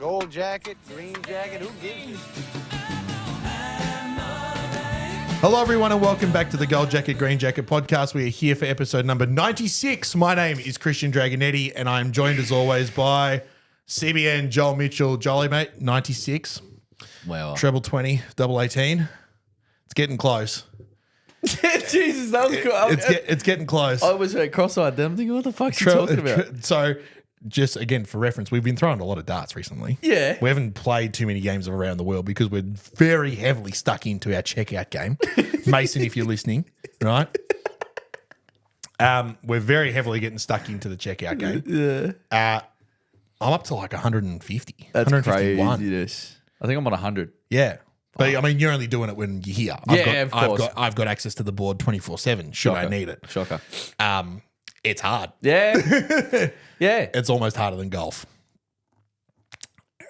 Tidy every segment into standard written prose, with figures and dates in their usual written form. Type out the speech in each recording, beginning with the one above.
Gold jacket, green jacket, who gives you? Hello, everyone, and welcome back to the Gold Jacket, Green Jacket podcast. We are here for episode number 96. My name is Christian Dragonetti, and I'm joined, as always, by CBN Joel Mitchell. Jolly, mate, 96. Wow. Treble 20, double 18. It's getting close. Jesus, that was cool. It's getting close. I was cross-eyed then. I'm thinking, what the fuck's he talking about? So, just again, for reference, we've been throwing a lot of darts recently. Yeah. We haven't played too many games of around the world because we're very heavily stuck into our checkout game. Mason, if you're listening, right? We're very heavily getting stuck into the checkout game. Yeah. I'm up to like 150. That's 151. crazy. I think I'm on 100. Yeah. But I mean, you're only doing it when you're here. Of course. I've got access to the board 24/7 should I need it. Shocker. It's hard. Yeah. Yeah. It's almost harder than golf.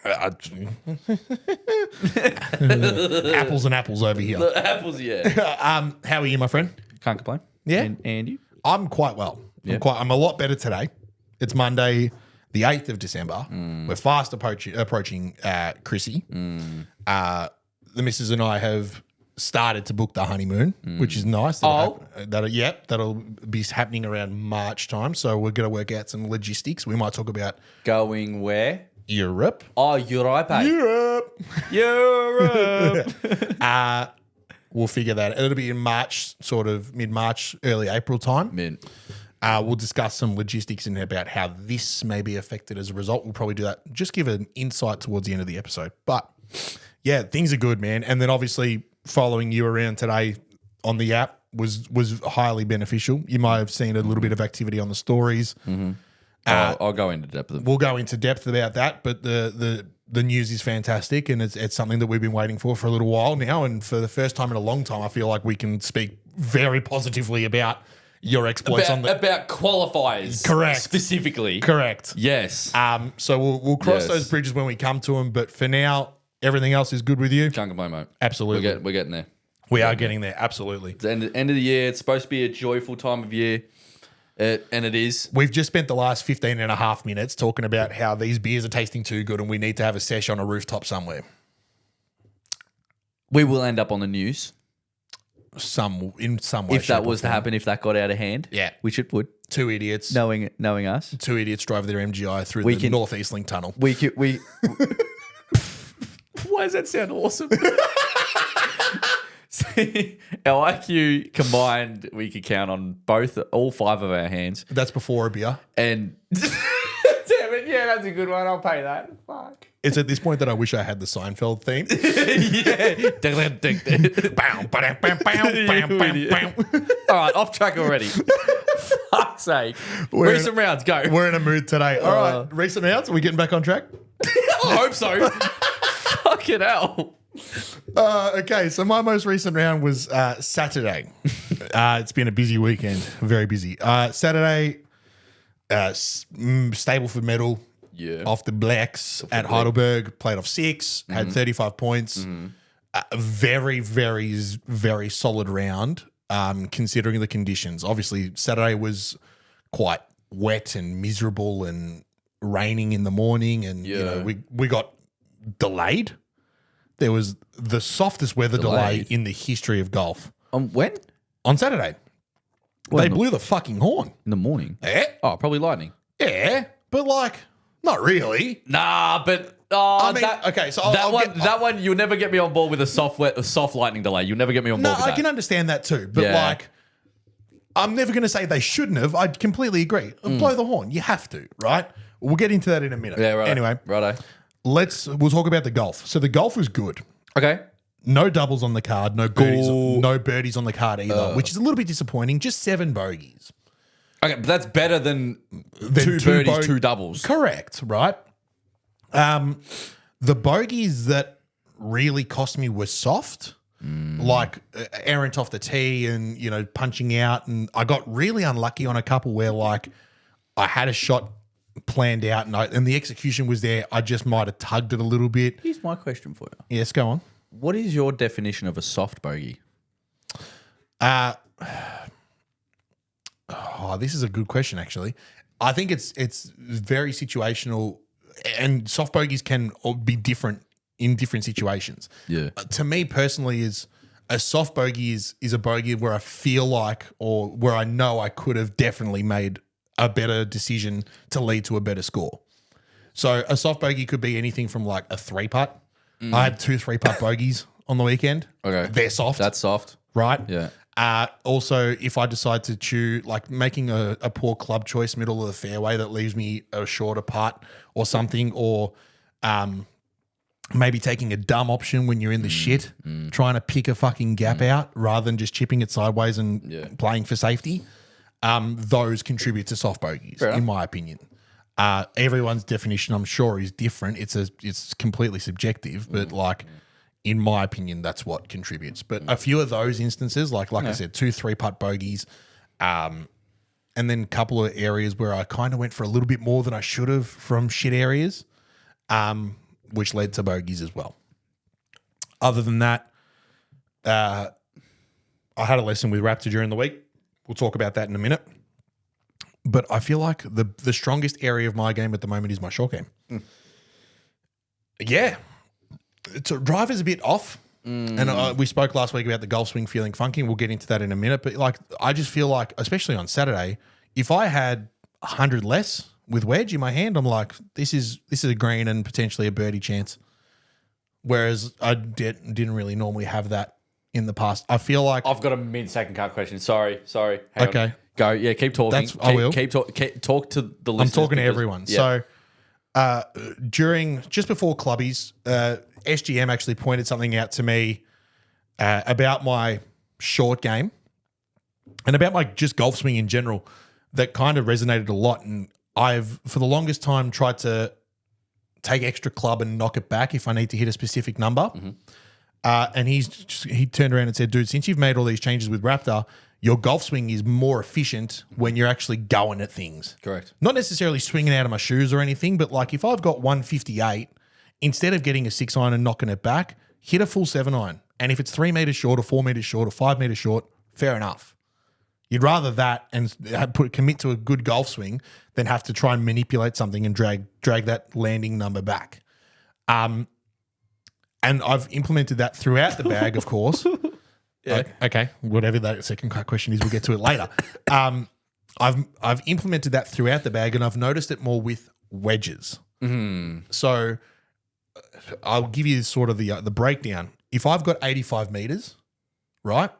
Apples and apples over here. The apples, yeah. How are you, my friend? Can't complain. Yeah. And you? I'm quite well. Yeah. I'm a lot better today. It's Monday, the 8th of December. We're fast approaching Chrissy. The missus and I have started to book the honeymoon, which is nice. That'll be happening around March time. So we're going to work out some logistics. We might talk about Going where? Europe. Oh, Europe. Europe. We'll figure that. It'll be in March, sort of mid-March, early April time. Mint. We'll discuss some logistics and about how this may be affected as a result. We'll probably do that. Just give an insight towards the end of the episode. But yeah, things are good, man. And then obviously following you around today on the app was highly beneficial. You might have seen a little bit of activity on the stories. I'll go into depth of it. We'll go into depth about that, but the news is fantastic, and it's something that we've been waiting for a little while now. And for the first time in a long time, I feel like we can speak very positively about your exploits about qualifiers. Correct. Specifically. Correct. Yes. So we'll cross those bridges when we come to them. But for now, everything else is good with you. Can't complain, mate. Absolutely. We're getting there. We are getting there. Absolutely. It's the end of the year. It's supposed to be a joyful time of year. And it is. We've just spent the last 15 and a half minutes talking about how these beers are tasting too good and we need to have a sesh on a rooftop somewhere. We will end up on the news. In some way. If that was to happen, if that got out of hand. Yeah. Which it would. Two idiots. Knowing us. Two idiots drove their MGI through the Northeast Link Tunnel. We Why does that sound awesome? See, our IQ combined, we could count on all five of our hands. That's before a beer. And damn it, yeah, that's a good one. I'll pay that. Fuck. It's at this point that I wish I had the Seinfeld theme. All right, off track already. Fuck's sake. Recent rounds, go. We're in a mood today. All right, recent rounds. Are we getting back on track? I hope so. Fucking hell. Okay, so my most recent round was Saturday. It's been a busy weekend, very busy. Saturday, Stableford medal off the Blacks at Heidelberg, played off 6, had 35 points. Very, very, very solid round considering the conditions. Obviously, Saturday was quite wet and miserable and raining in the morning, and you know, we got delayed. There was the softest weather delay in the history of golf. When? On Saturday. They blew the fucking horn. In the morning? Yeah. Oh, probably lightning. Yeah, but like, not really. Nah, but... I mean, okay, so that one, you'll never get me on board with a soft lightning delay. You'll never get me on board with that. I can understand that too, but like, I'm never going to say they shouldn't have. I completely agree. Blow the horn. You have to, right? We'll get into that in a minute. Yeah, right. Anyway. Righto. We'll talk about the golf. So the golf was good. Okay. No doubles on the card, no birdies on the card either, which is a little bit disappointing. Just 7 bogeys. Okay, but that's better than 2 birdies, 2 doubles. Correct, right? The bogeys that really cost me were soft, like errant off the tee and, you know, punching out. And I got really unlucky on a couple where like I had a shot planned out and the execution was there. I just might have tugged it a little bit. Here's my question for you. Yes, go on. What is your definition of a soft bogey? This is a good question, actually. I think it's very situational and soft bogeys can all be different in different situations. Yeah. To me personally, is a soft bogey is a bogey where I feel like, or where I know I could have definitely made a better decision to lead to a better score. So a soft bogey could be anything from like a 3-putt. I had 2 3-putt bogeys on the weekend. Okay. They're soft. That's soft. right? Yeah. Also, if I decide to choose, like making a poor club choice middle of the fairway that leaves me a shorter putt or something, or maybe taking a dumb option when you're in the shit, trying to pick a fucking gap out rather than just chipping it sideways and playing for safety, those contribute to soft bogeys, in my opinion. Everyone's definition, I'm sure, is different. It's completely subjective, but like, in my opinion, that's what contributes. But a few of those instances, like I said, 2 3-putt bogeys, and then a couple of areas where I kind of went for a little bit more than I should have from shit areas, which led to bogeys as well. Other than that, I had a lesson with Raptor during the week. We'll talk about that in a minute. But I feel like the strongest area of my game at the moment is my short game. Yeah. Driver's a bit off. And we spoke last week about the golf swing feeling funky. We'll get into that in a minute. But like, I just feel like, especially on Saturday, if I had 100 less with wedge in my hand, I'm like, this is a green and potentially a birdie chance. Whereas I didn't really normally have that in the past. I feel like I've got a mid-second cut question. Sorry. Hang Okay. on. Go. Yeah, keep talking. I will. Keep talk to the listeners. I'm talking to because- everyone. Yeah. So just before clubbies, SGM actually pointed something out to me about my short game and about my just golf swing in general that kind of resonated a lot. And I've, for the longest time, tried to take extra club and knock it back if I need to hit a specific number. And he turned around and said, dude, since you've made all these changes with Raptor, your golf swing is more efficient when you're actually going at things. Correct. Not necessarily swinging out of my shoes or anything, but like if I've got 158, instead of getting a 6-iron and knocking it back, hit a full 7-iron. And if it's 3 meters short or 4 meters short or 5 meters short, fair enough. You'd rather that and commit to a good golf swing than have to try and manipulate something and drag that landing number back. And I've implemented that throughout the bag, of course. Okay, whatever that second question is, we'll get to it later. I've implemented that throughout the bag, and I've noticed it more with wedges. So I'll give you sort of the breakdown. If I've got 85 meters, right,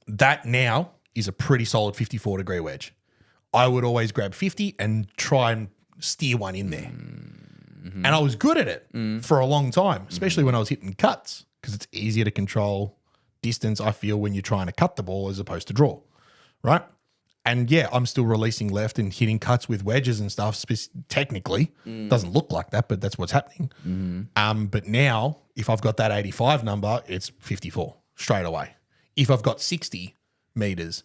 that now is a pretty solid 54-degree wedge. I would always grab 50 and try and steer one in there. And I was good at it for a long time, especially when I was hitting cuts, because it's easier to control distance, I feel, when you're trying to cut the ball as opposed to draw, right? And yeah, I'm still releasing left and hitting cuts with wedges and stuff. Technically, doesn't look like that, but that's what's happening. But now, if I've got that 85 number, it's 54 straight away. If I've got 60 meters,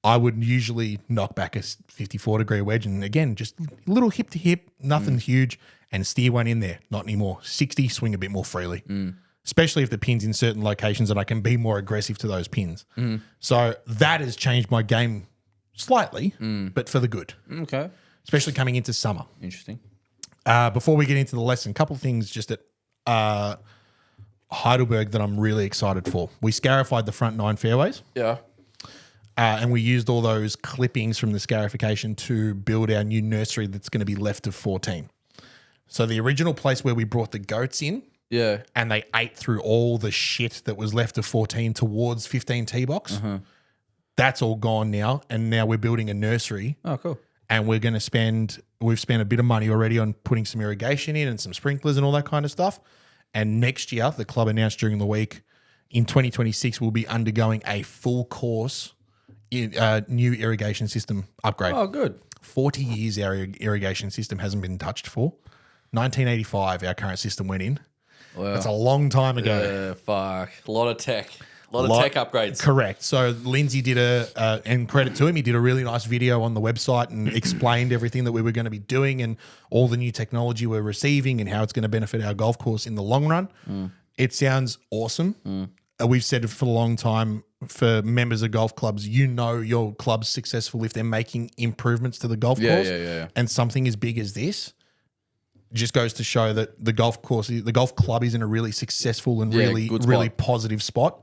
I would usually knock back a 54-degree wedge, and again, just a little hip to hip, nothing huge, and steer one in there. Not anymore. 60, swing a bit more freely. Especially if the pin's in certain locations and I can be more aggressive to those pins. So that has changed my game slightly, but for the good. Okay. Especially coming into summer. Interesting. Before we get into the lesson, a couple of things just at Heidelberg that I'm really excited for. We scarified the front 9 fairways. Yeah. And we used all those clippings from the scarification to build our new nursery that's going to be left of 14. So the original place where we brought the goats in, Yeah. and they ate through all the shit that was left of 14 towards 15 tee box. That's all gone now, and now we're building a nursery. Oh, cool. And we've spent a bit of money already on putting some irrigation in and some sprinklers and all that kind of stuff. And next year, the club announced during the week, in 2026, we'll be undergoing a full course new irrigation system upgrade. Oh, good. 40 years our irrigation system hasn't been touched for. 1985, our current system went in. Wow. That's a long time ago. Fuck. A lot of tech. A lot of tech upgrades. Correct. So Lindsay did and credit to him, he did a really nice video on the website and explained everything that we were going to be doing and all the new technology we're receiving and how it's going to benefit our golf course in the long run. It sounds awesome. We've said it for a long time, for members of golf clubs, you know your club's successful if they're making improvements to the golf course. Yeah. And something as big as this, just goes to show that the golf club is in a really successful and really good spot. really positive spot.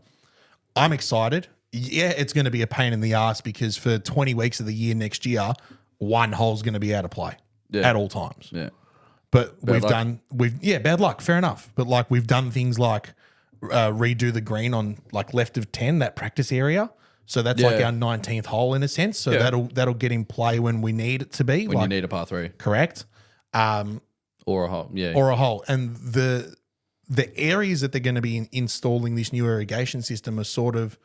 I'm excited. Yeah, it's going to be a pain in the ass because for 20 weeks of the year next year, one hole's going to be out of play at all times. Yeah. But Bad bad luck, fair enough. But like we've done things like redo the green on like left of 10, that practice area. So that's like our 19th hole in a sense. So that'll get in play when we need it to be. When you need a par 3. Correct. Or a hole. Yeah. Or a hole. And the areas that they're going to be installing this new irrigation system are sort of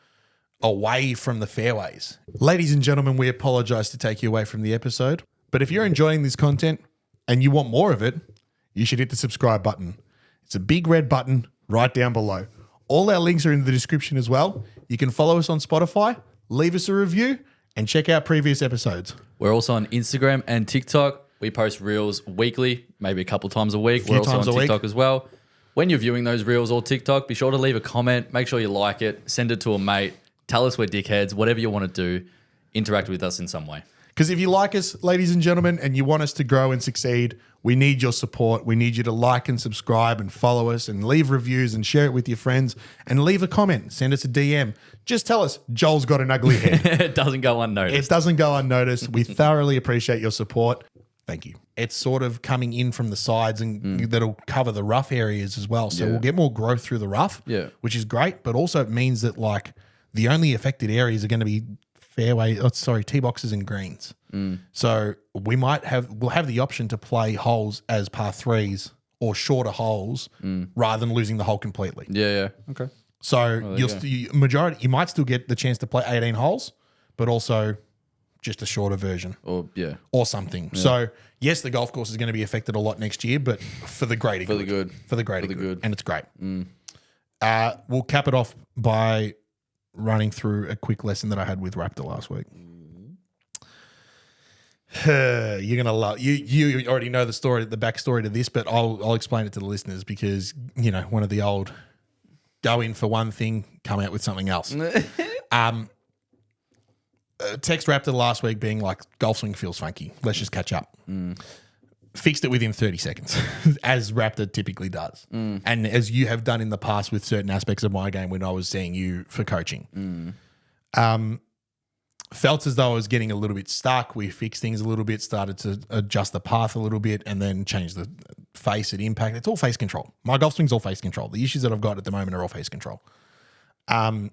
away from the fairways. Ladies and gentlemen, we apologize to take you away from the episode. But if you're enjoying this content and you want more of it, you should hit the subscribe button. It's a big red button right down below. All our links are in the description as well. You can follow us on Spotify, leave us a review, and check out previous episodes. We're also on Instagram and TikTok. We post reels weekly, maybe a couple times a week. We're also on TikTok as well. When you're viewing those reels or TikTok, be sure to leave a comment. Make sure you like it. Send it to a mate. Tell us we're dickheads. Whatever you want to do, interact with us in some way. Because if you like us, ladies and gentlemen, and you want us to grow and succeed, we need your support. We need you to like and subscribe and follow us and leave reviews and share it with your friends and leave a comment. Send us a DM. Just tell us Joel's got an ugly head. It doesn't go unnoticed. It doesn't go unnoticed. We thoroughly appreciate your support. Thank you. It's sort of coming in from the sides and that'll cover the rough areas as well. So we'll get more growth through the rough, which is great. But also it means that like the only affected areas are going to be tee boxes and greens. So we'll have the option to play holes as par 3s or shorter holes rather than losing the hole completely. Yeah. Okay. So you might still get the chance to play 18 holes, but also just a shorter version or something. Yeah. So yes, the golf course is going to be affected a lot next year, but for the greater good. For the greater good. And it's great. We'll cap it off by running through a quick lesson that I had with Raptor last week. You're gonna love you already know the backstory to this, but I'll explain it to the listeners because one of the old go in for one thing, come out with something else. Text Raptor last week being like, golf swing feels funky. Let's just catch up. Fixed it within 30 seconds, as Raptor typically does. And as you have done in the past with certain aspects of my game when I was seeing you for coaching. Felt as though I was getting a little bit stuck. We fixed things a little bit, started to adjust the path a little bit, and then change the face at impact. It's all face control. My golf swing's all face control. The issues that I've got at the moment are all face control. And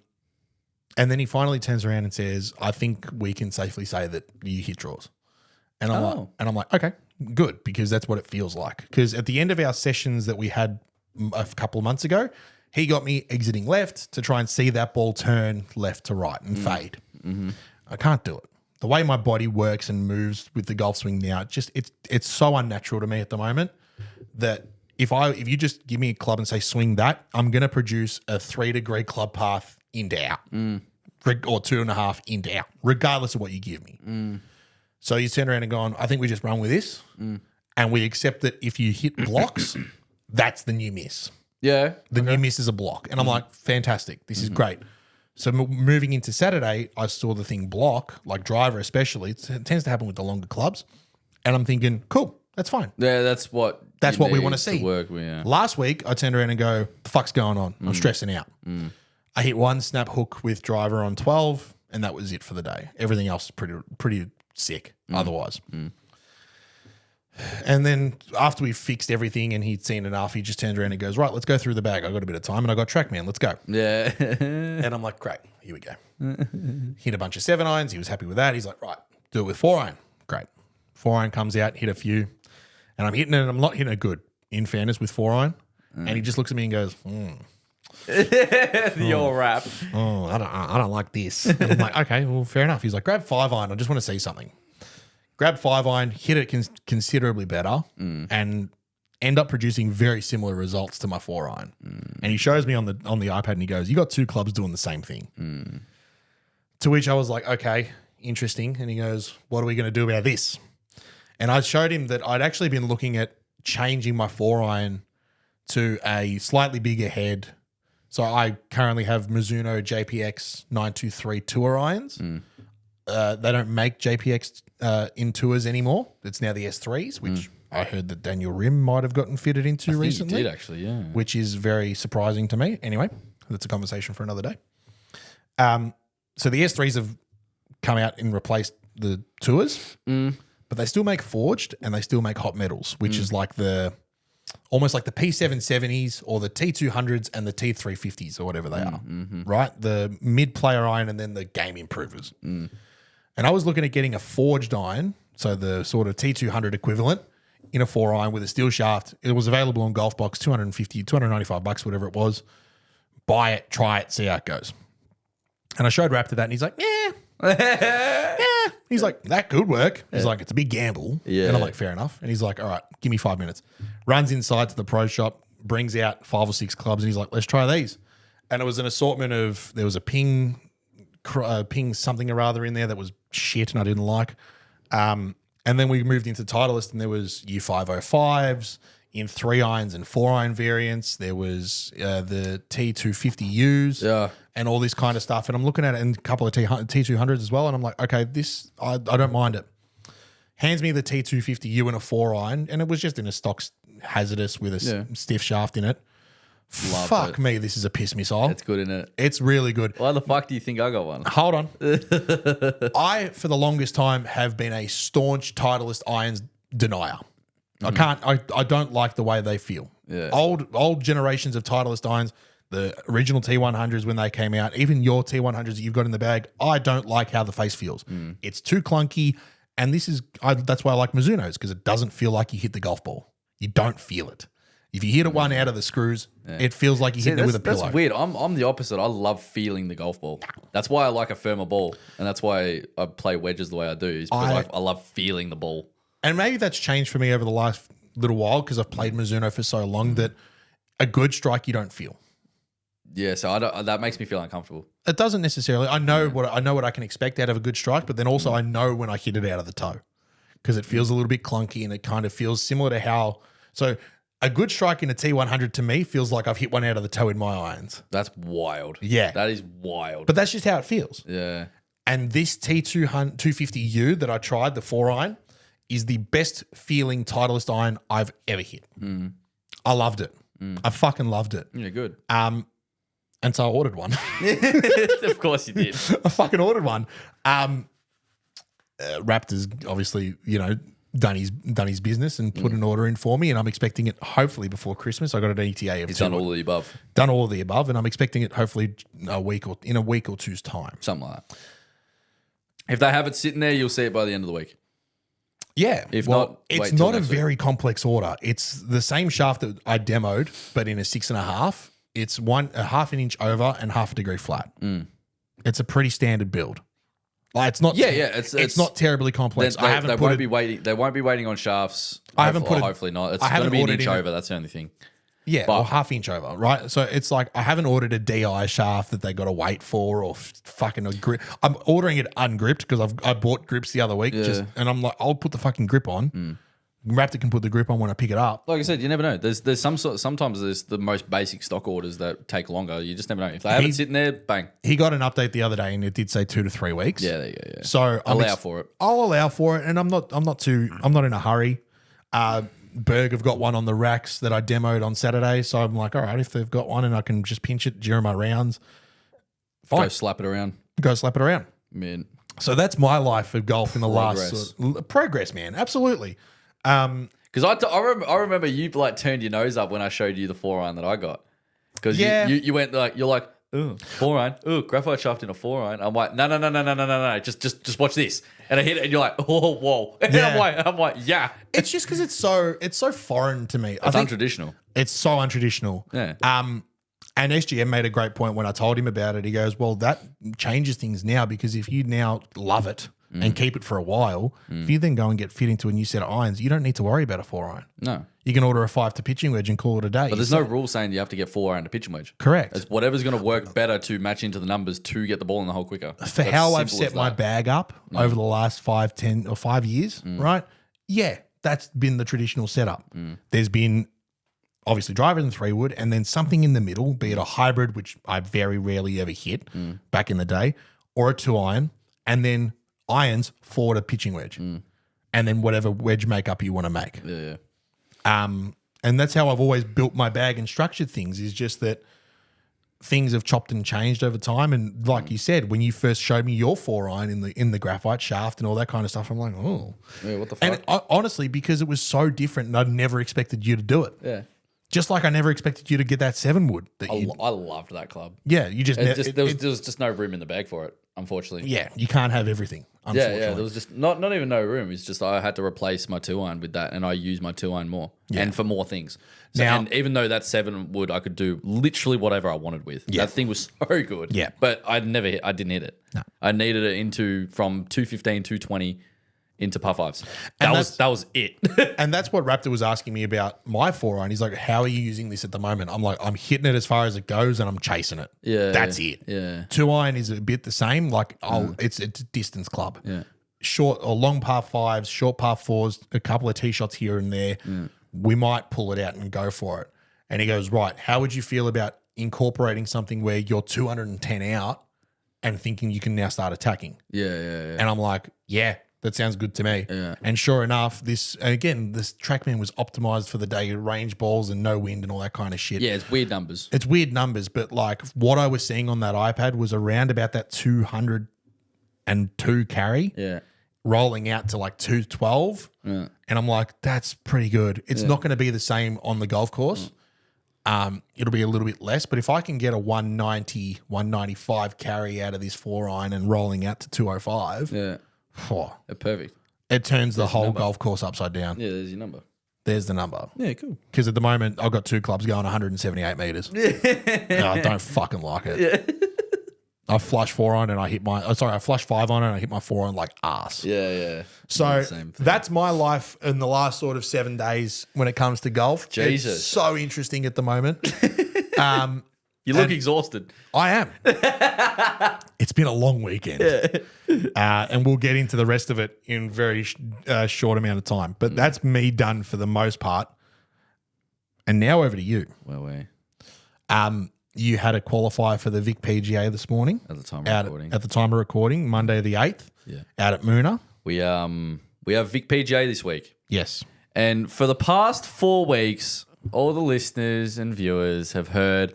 then he finally turns around and says, I think we can safely say that you hit draws. And I'm like, okay, good, because that's what it feels like. Because at the end of our sessions that we had a couple of months ago, he got me exiting left to try and see that ball turn left to right and fade. I can't do it. The way my body works and moves with the golf swing now, it's so unnatural to me at the moment that if you just give me a club and say swing that, I'm going to produce a 3-degree club path in to out or 2.5 in to out, regardless of what you give me. So you turn around and go, I think we just run with this and we accept that if you hit blocks, that's the new miss. Yeah. The new miss is a block. And I'm like, fantastic. This is great. So moving into Saturday, I saw the thing block, like driver especially. It tends to happen with the longer clubs. And I'm thinking, cool, that's fine. Yeah, that's what we want to see. Work with, yeah. Last week, I turned around and go, the fuck's going on? I'm stressing out. I hit one snap hook with driver on 12, and that was it for the day. Everything else is pretty sick otherwise. And then after we fixed everything and he'd seen enough, he just turned around and goes, right, let's go through the bag. I got a bit of time and I got TrackMan. Let's go. Yeah. And I'm like, great, here we go. Hit a bunch of 7-irons. He was happy with that. He's like, right, do it with 4-iron. Great. 4-iron comes out, hit a few. And I'm hitting it and I'm not hitting it good, in fairness, with 4-iron. And he just looks at me and goes, Your rap. I don't like this. And I'm like, okay, well, fair enough. He's like, grab 5-iron. I just want to see something. Grab 5-iron, hit it considerably better, and end up producing very similar results to my 4-iron. And he shows me on the iPad and he goes, you got 2 clubs doing the same thing. To which I was like, okay, interesting. And he goes, what are we going to do about this? And I showed him that I'd actually been looking at changing my 4-iron to a slightly bigger head. So I currently have Mizuno JPX 923 Tour irons. They don't make JPX in tours anymore. It's now the S3s, which I heard that Daniel Rim might have gotten fitted into recently. He did actually, yeah. Which is very surprising to me. Anyway, that's a conversation for another day. So the S3s have come out and replaced the Tours, but they still make forged and they still make hot metals, which is like almost like the P770s or the T200s and the T350s or whatever they are, right? The mid-player iron and then the game improvers. And I was looking at getting a forged iron, so the sort of T200 equivalent in a 4-iron with a steel shaft. It was available on Golfbox, $295, whatever it was. Buy it, try it, see how it goes. And I showed Raptor that and he's like, yeah. He's like, that could work. He's like, it's a big gamble. Yeah. And I'm like, fair enough. And he's like, all right, give me 5 minutes. Runs inside to the pro shop, brings out 5 or 6 clubs, and he's like, let's try these. And it was an assortment of, there was a ping something or other in there that was shit and I didn't like. And then we moved into Titleist and there was U505s in 3-irons and 4-iron variants. There was the T250Us and all this kind of stuff. And I'm looking at it and a couple of T200s as well. And I'm like, okay, this, I don't mind it. Hands me the T250U in a 4-iron and it was just in a stock hazardous with a stiff shaft in it. Fuck me, this is a piss missile. It's good, isn't it? It's really good. Why the fuck do you think I got one? Hold on. I, for the longest time, have been a staunch Titleist irons denier. I don't like the way they feel. Yeah. Old generations of Titleist irons, the original T100s when they came out, even your T100s that you've got in the bag, I don't like how the face feels. It's too clunky, and that's why I like Mizuno's, because it doesn't feel like you hit the golf ball. You don't feel it. If you hit it one out of the screws, it feels like you hit it with a pillow. That's weird. I'm the opposite. I love feeling the golf ball. That's why I like a firmer ball, and that's why I play wedges the way I do. Is because I love feeling the ball. And maybe that's changed for me over the last little while because I've played Mizuno for so long that a good strike you don't feel. Yeah, so that makes me feel uncomfortable. It doesn't necessarily. I know what I can expect out of a good strike, but then also I know when I hit it out of the toe because it feels a little bit clunky and it kind of feels similar to how. So a good strike in a T100 to me feels like I've hit one out of the toe in my irons. That's wild. Yeah, that is wild. But that's just how it feels. Yeah. And this T250U that I tried, the 4-iron, is the best feeling Titleist iron I've ever hit. I loved it. I fucking loved it. Yeah, good. And so I ordered one. Of course you did. I fucking ordered one. Raptor's obviously, done his business and put an order in for me, and I'm expecting it hopefully before Christmas. I got an ETA of He's done all of the above. Done all of the above, and I'm expecting it hopefully in a week or two's time. Something like that. If they have it sitting there, you'll see it by the end of the week. Yeah. If not, it's not a very complex order. It's the same shaft that I demoed, but in a 6.5. It's a half an inch over and half a degree flat. It's a pretty standard build. Like it's not. Yeah. It's not terribly complex. They won't be waiting on shafts. Hopefully not. It's going to be an inch over. That's the only thing. Yeah, or half inch over, right? So it's like I haven't ordered a DI shaft that they got to wait for or fucking a grip. I'm ordering it ungripped because I bought grips the other week, and I'm like, I'll put the fucking grip on. Raptor can put the grip on when I pick it up. Like I said, you never know. There's sometimes there's the most basic stock orders that take longer. You just never know. If they have it sitting there, bang. He got an update the other day and it did say 2 to 3 weeks. Yeah, there you go. Yeah. So I'll allow for it, and I'm not in a hurry. Berg have got one on the racks that I demoed on Saturday, so I'm like, all right, if they've got one and I can just pinch it during my rounds, fine. Go slap it around. Man. So that's my life of golf in the last progress, man. Absolutely. Because I remember you like turned your nose up when I showed you the 4-iron that I got. Because you went like, you're like, ooh, 4-iron, ooh, graphite shaft in a 4-iron. I'm like, no, just watch this. And I hit it, and you're like, oh, whoa. And I'm like, yeah. It's just because it's so foreign to me. It's untraditional. It's so untraditional. Yeah. And SGM made a great point when I told him about it. He goes, well, that changes things now because if you now love it and keep it for a while, if you then go and get fit into a new set of irons, you don't need to worry about a 4-iron. No. You can order a 5 to pitching wedge and call it a day. But there's no rule saying you have to get 4-iron to pitching wedge. Correct. It's whatever's going to work better to match into the numbers to get the ball in the hole quicker. For how I've set my bag up over the last 5 years, right? Yeah, that's been the traditional setup. There's been obviously drivers and 3-wood and then something in the middle, be it a hybrid, which I very rarely ever hit back in the day, or a 2-iron, and then irons for a pitching wedge. And and then whatever wedge makeup you want to make. Yeah. And that's how I've always built my bag and structured things, is just that things have chopped and changed over time. And like you said, when you first showed me your 4-iron in the graphite shaft and all that kind of stuff, I'm like, oh. Yeah, what the fuck? And honestly, because it was so different and I'd never expected you to do it. Yeah. Just like I never expected you to get that 7 wood. I loved that club. Yeah, you just, There was just no room in the bag for it, unfortunately. yeah, you can't have everything. Unfortunately. Yeah, there was just not even no room. It's just I had to replace my 2-iron with that, and I use my 2-iron more and for more things. So, Now- and even though that 7 wood, I could do literally whatever I wanted with. Yeah. That thing was so good. Yeah. But I didn't hit it. No. I needed it from 215, 220 into par 5s. And That was it. And that's what Raptor was asking me about my 4-iron. He's like, how are you using this at the moment? I'm like, I'm hitting it as far as it goes and I'm chasing it. Yeah, That's it. yeah. 2-iron is a bit the same. Like, it's a distance club. Yeah. Short or long par 5s, short par 4s, a couple of tee shots here and there. We might pull it out and go for it. And he goes, right, how would you feel about incorporating something where you're 210 out and thinking you can now start attacking? Yeah. And I'm like, yeah, that sounds good to me. Yeah. And sure enough, this TrackMan was optimized for the day, range balls and no wind and all that kind of shit. Yeah, it's weird numbers. It's weird numbers, but like what I was seeing on that iPad was around about that 202 carry. Yeah. Rolling out to like 212. Yeah. And I'm like, that's pretty good. It's not going to be the same on the golf course. It'll be a little bit less, but if I can get a 190, 195 carry out of this 4-iron and rolling out to 205, Yeah. oh, Perfect. it turns the whole golf course upside down. Yeah, there's your number. There's the number. Yeah, cool. Because at the moment, I've got 2 clubs going 178 meters. No, I don't fucking like it. Yeah. I flush 4-iron and I hit I flush 5-iron and I hit my 4-iron like ass. Yeah. So Same thing. that's my life in the last sort of 7 days when it comes to golf. Jesus. It's so interesting at the moment. You look exhausted. I am. It's been a long weekend. And we'll get into the rest of it in very short amount of time. But that's me done for the most part. And now over to you. Well, You had a qualifier for the Vic PGA this morning. at the time of recording. At the time of recording, Monday the 8th. Yeah. Out at Moona. We have Vic PGA this week. Yes. And for the past 4 weeks, all the listeners and viewers have heard,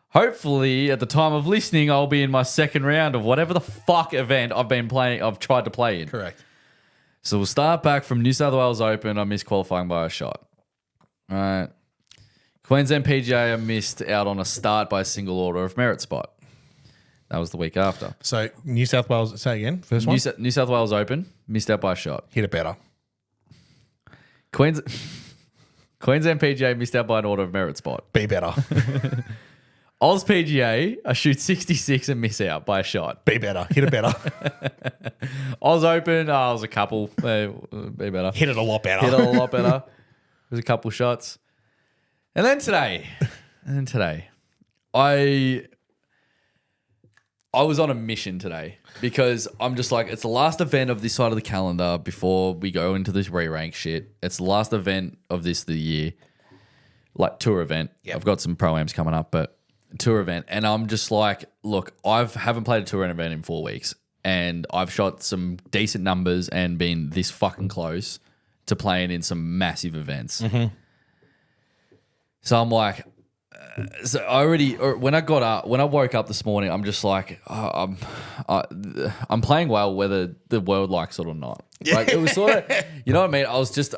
hopefully at the time of listening, I'll be in my second round of whatever the fuck event I've tried to play in. Correct. So we'll start back from New South Wales Open. I missed qualifying by a shot. All right. Queensland PGA, I missed out on a start by a single order of merit spot. That was the week after. So New South Wales, say again, first one. New South Wales Open, missed out by a shot. Hit it better. Queensland PGA, missed out by an order of merit spot. Be better. Oz PGA, I shoot 66 and miss out by a shot. Be better. Hit it better. Oz Open, I was a couple. Be better. Hit it a lot better. Hit it a lot better. It was a couple shots. And then today, I was on a mission today because I'm just like, it's the last event of this side of the calendar before we go into this re-rank shit. It's the last event of the year, like tour event. Yep. I've got some pro-ams coming up, but tour event. And I'm just like, look, haven't played a tour event in 4 weeks and I've shot some decent numbers and been this fucking close to playing in some massive events. Mm-hmm. So I'm like, when I woke up this morning, I'm just like, I'm playing well whether the world likes it or not. Like it was sort of, you know what I mean?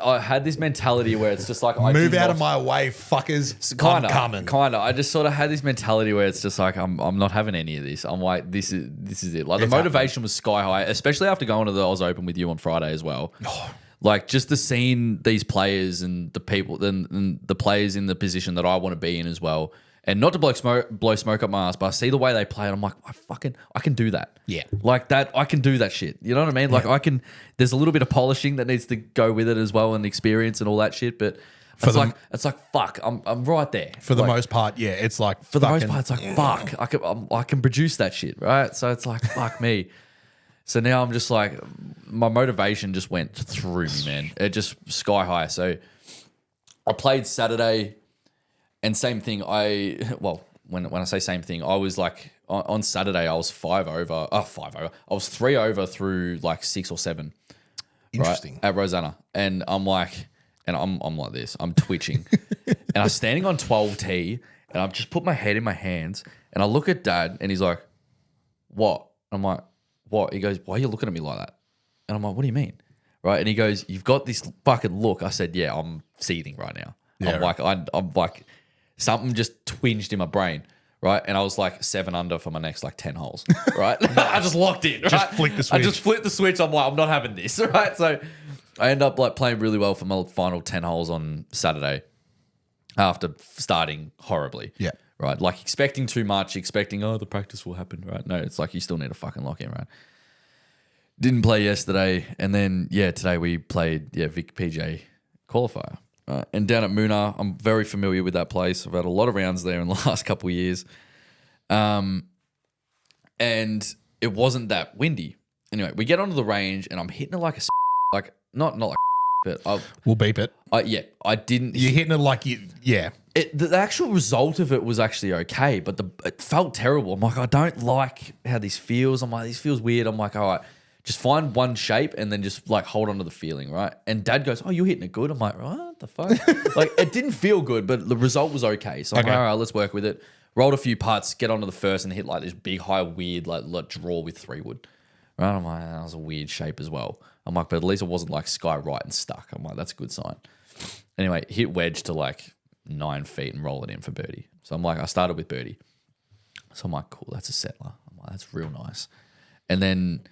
I had this mentality where it's just like, move out of my way, fuckers. I'm coming. Kinda. I just sort of had this mentality where it's just like, I'm not having any of this. I'm like, this is it. Like the motivation was sky high, especially after going to the Oz Open with you on Friday as well. Like just to seeing these players and the people, and the players in the position that I want to be in as well, and not to blow smoke up my ass, but I see the way they play, and I'm like, I can do that. Yeah, like that, I can do that shit. You know what I mean? Like I can. There's a little bit of polishing that needs to go with it as well, and experience and all that shit. But it's like fuck, I'm right there. For the most part, yeah, it's like for the most part, it's like fuck, I can produce that shit, right? So it's like fuck me. So now I'm just like, my motivation just went through me, man. It just sky high. So I played Saturday, and same thing. When I say same thing, I was like on Saturday I was 5 over. I was 3 over through like 6 or 7. Interesting. Right, at Rosanna. And I'm like, I'm like this. I'm twitching. And I'm standing on 12T and I've just put my head in my hands and I look at Dad and he's like, what? I'm like, what? He goes, why are you looking at me like that? And I'm like, what do you mean? Right. And he goes, you've got this fucking look. I said, yeah, I'm seething right now. Yeah, I'm like, something just twinged in my brain. Right. And I was like 7 under for my next like 10 holes. Right. I just locked in. Right? Just flicked the switch. I just flipped the switch. I'm like, I'm not having this. Right. So I end up like playing really well for my final 10 holes on Saturday after starting horribly. Yeah. Right. Like expecting too much, expecting, the practice will happen. Right. No, it's like you still need to fucking lock in. Right. Didn't play yesterday. And then, today we played, Vic PJ Qualifier. And down at Moona, I'm very familiar with that place. I've had a lot of rounds there in the last couple of years. And it wasn't that windy. Anyway, we get onto the range and I'm hitting it like a like not like but we'll beep it. I didn't. You're hitting it like you. Yeah. The actual result of it was actually okay, but it felt terrible. I'm like, I don't like how this feels. I'm like, this feels weird. I'm like, all right, just find one shape and then just like hold on to the feeling, right? And Dad goes, oh, you're hitting it good. I'm like, what the fuck? Like, it didn't feel good, but the result was okay. So I'm like, all right, let's work with it. Rolled a few putts, get onto the first and hit like this big, high, weird, like draw with 3-wood. Right? I'm like, that was a weird shape as well. I'm like, but at least it wasn't like sky right and stuck. I'm like, that's a good sign. Anyway, hit wedge to like 9 feet and roll it in for birdie. So I'm like, I started with birdie. So I'm like, cool, that's a settler. I'm like, that's real nice. And then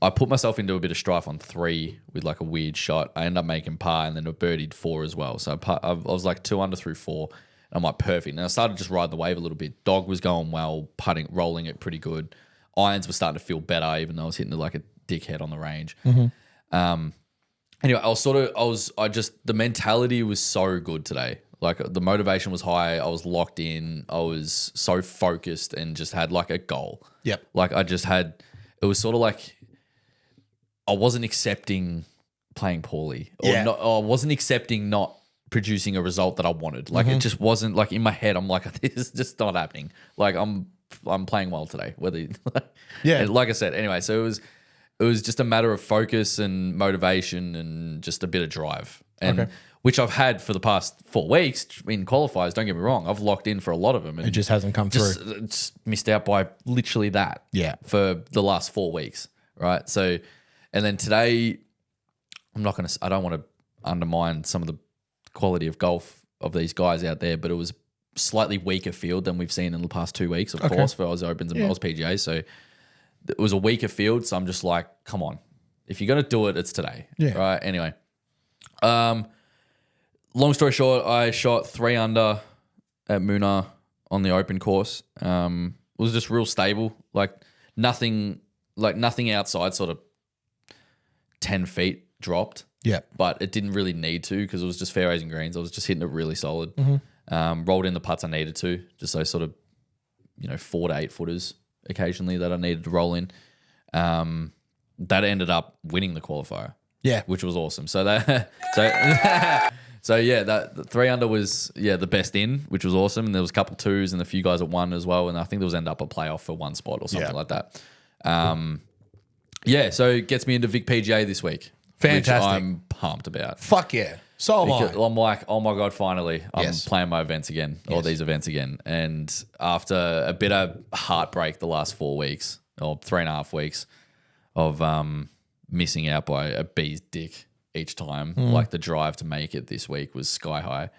I put myself into a bit of strife on 3 with like a weird shot. I ended up making par and then I birdied 4 as well. So I was like 2 under through 4. And I'm like, perfect. And I started just riding the wave a little bit. Dog was going well, rolling it pretty good. Irons were starting to feel better, even though I was hitting it like a dickhead on the range. Mm-hmm. Anyway, the mentality was so good today. Like the motivation was high. I was locked in. I was so focused and just had like a goal. Yep. Like it was sort of like I wasn't accepting playing poorly or I wasn't accepting not producing a result that I wanted. Like it just wasn't like in my head. I'm like, this is just not happening. Like I'm playing well today. And like I said, anyway, so it was just a matter of focus and motivation and just a bit of drive. And which I've had for the past 4 weeks in qualifiers. Don't get me wrong. I've locked in for a lot of them. And it just hasn't come through. Just missed out by literally that. Yeah. For the last 4 weeks. Right. So, and then today, I don't want to undermine some of the quality of golf of these guys out there, but it was slightly weaker field than we've seen in the past 2 weeks, of course, for Aussie Opens and Oz PGA. So it was a weaker field. So I'm just like, come on. If you're going to do it, it's today. Yeah. Right. Anyway. Long story short, I shot 3 under at Moona on the open course. It was just real stable. Like nothing outside sort of 10 feet dropped. Yeah. But it didn't really need to because it was just fairways and greens. I was just hitting it really solid. Rolled in the putts I needed to, just those sort of, 4 to 8 footers occasionally that I needed to roll in. That ended up winning the qualifier. Yeah. Which was awesome. So that the 3 under was the best in, which was awesome. And there was a couple 2s and a few guys at 1 as well. And I think there was end up a playoff for 1 spot or something like that. So it gets me into Vic PGA this week. Fantastic. Which I'm pumped about. Fuck yeah. So am I. I'm like, oh my God, finally, I'm playing my events again, or these events again. And after a bit of heartbreak the last 4 weeks, or 3.5 weeks of missing out by a bee's dick each time, like the drive to make it this week was sky high.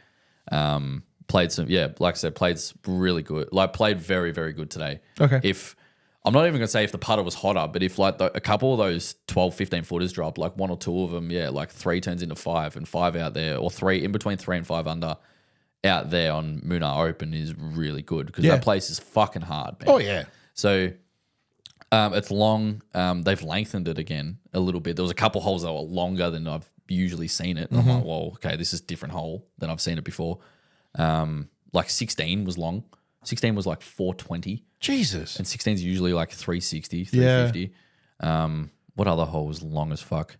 Played like I said, played really good. Like played very, very good today. Okay. If I'm not even going to say if the putter was hotter, but if like a couple of those 12, 15 footers dropped, like 1 or 2 of them, like 3 turns into 5 and 5 out there, or 3 in between 3 and 5 under out there on Moona Open is really good because that place is fucking hard, man. Oh, yeah. So it's long. They've lengthened it again a little bit. There was a couple holes that were longer than I've usually seen it. And I'm like, well, okay, this is a different hole than I've seen it before. Like 16 was long. 16 was like 420. Jesus. And 16 is usually like 360, 350. What other hole was long as fuck?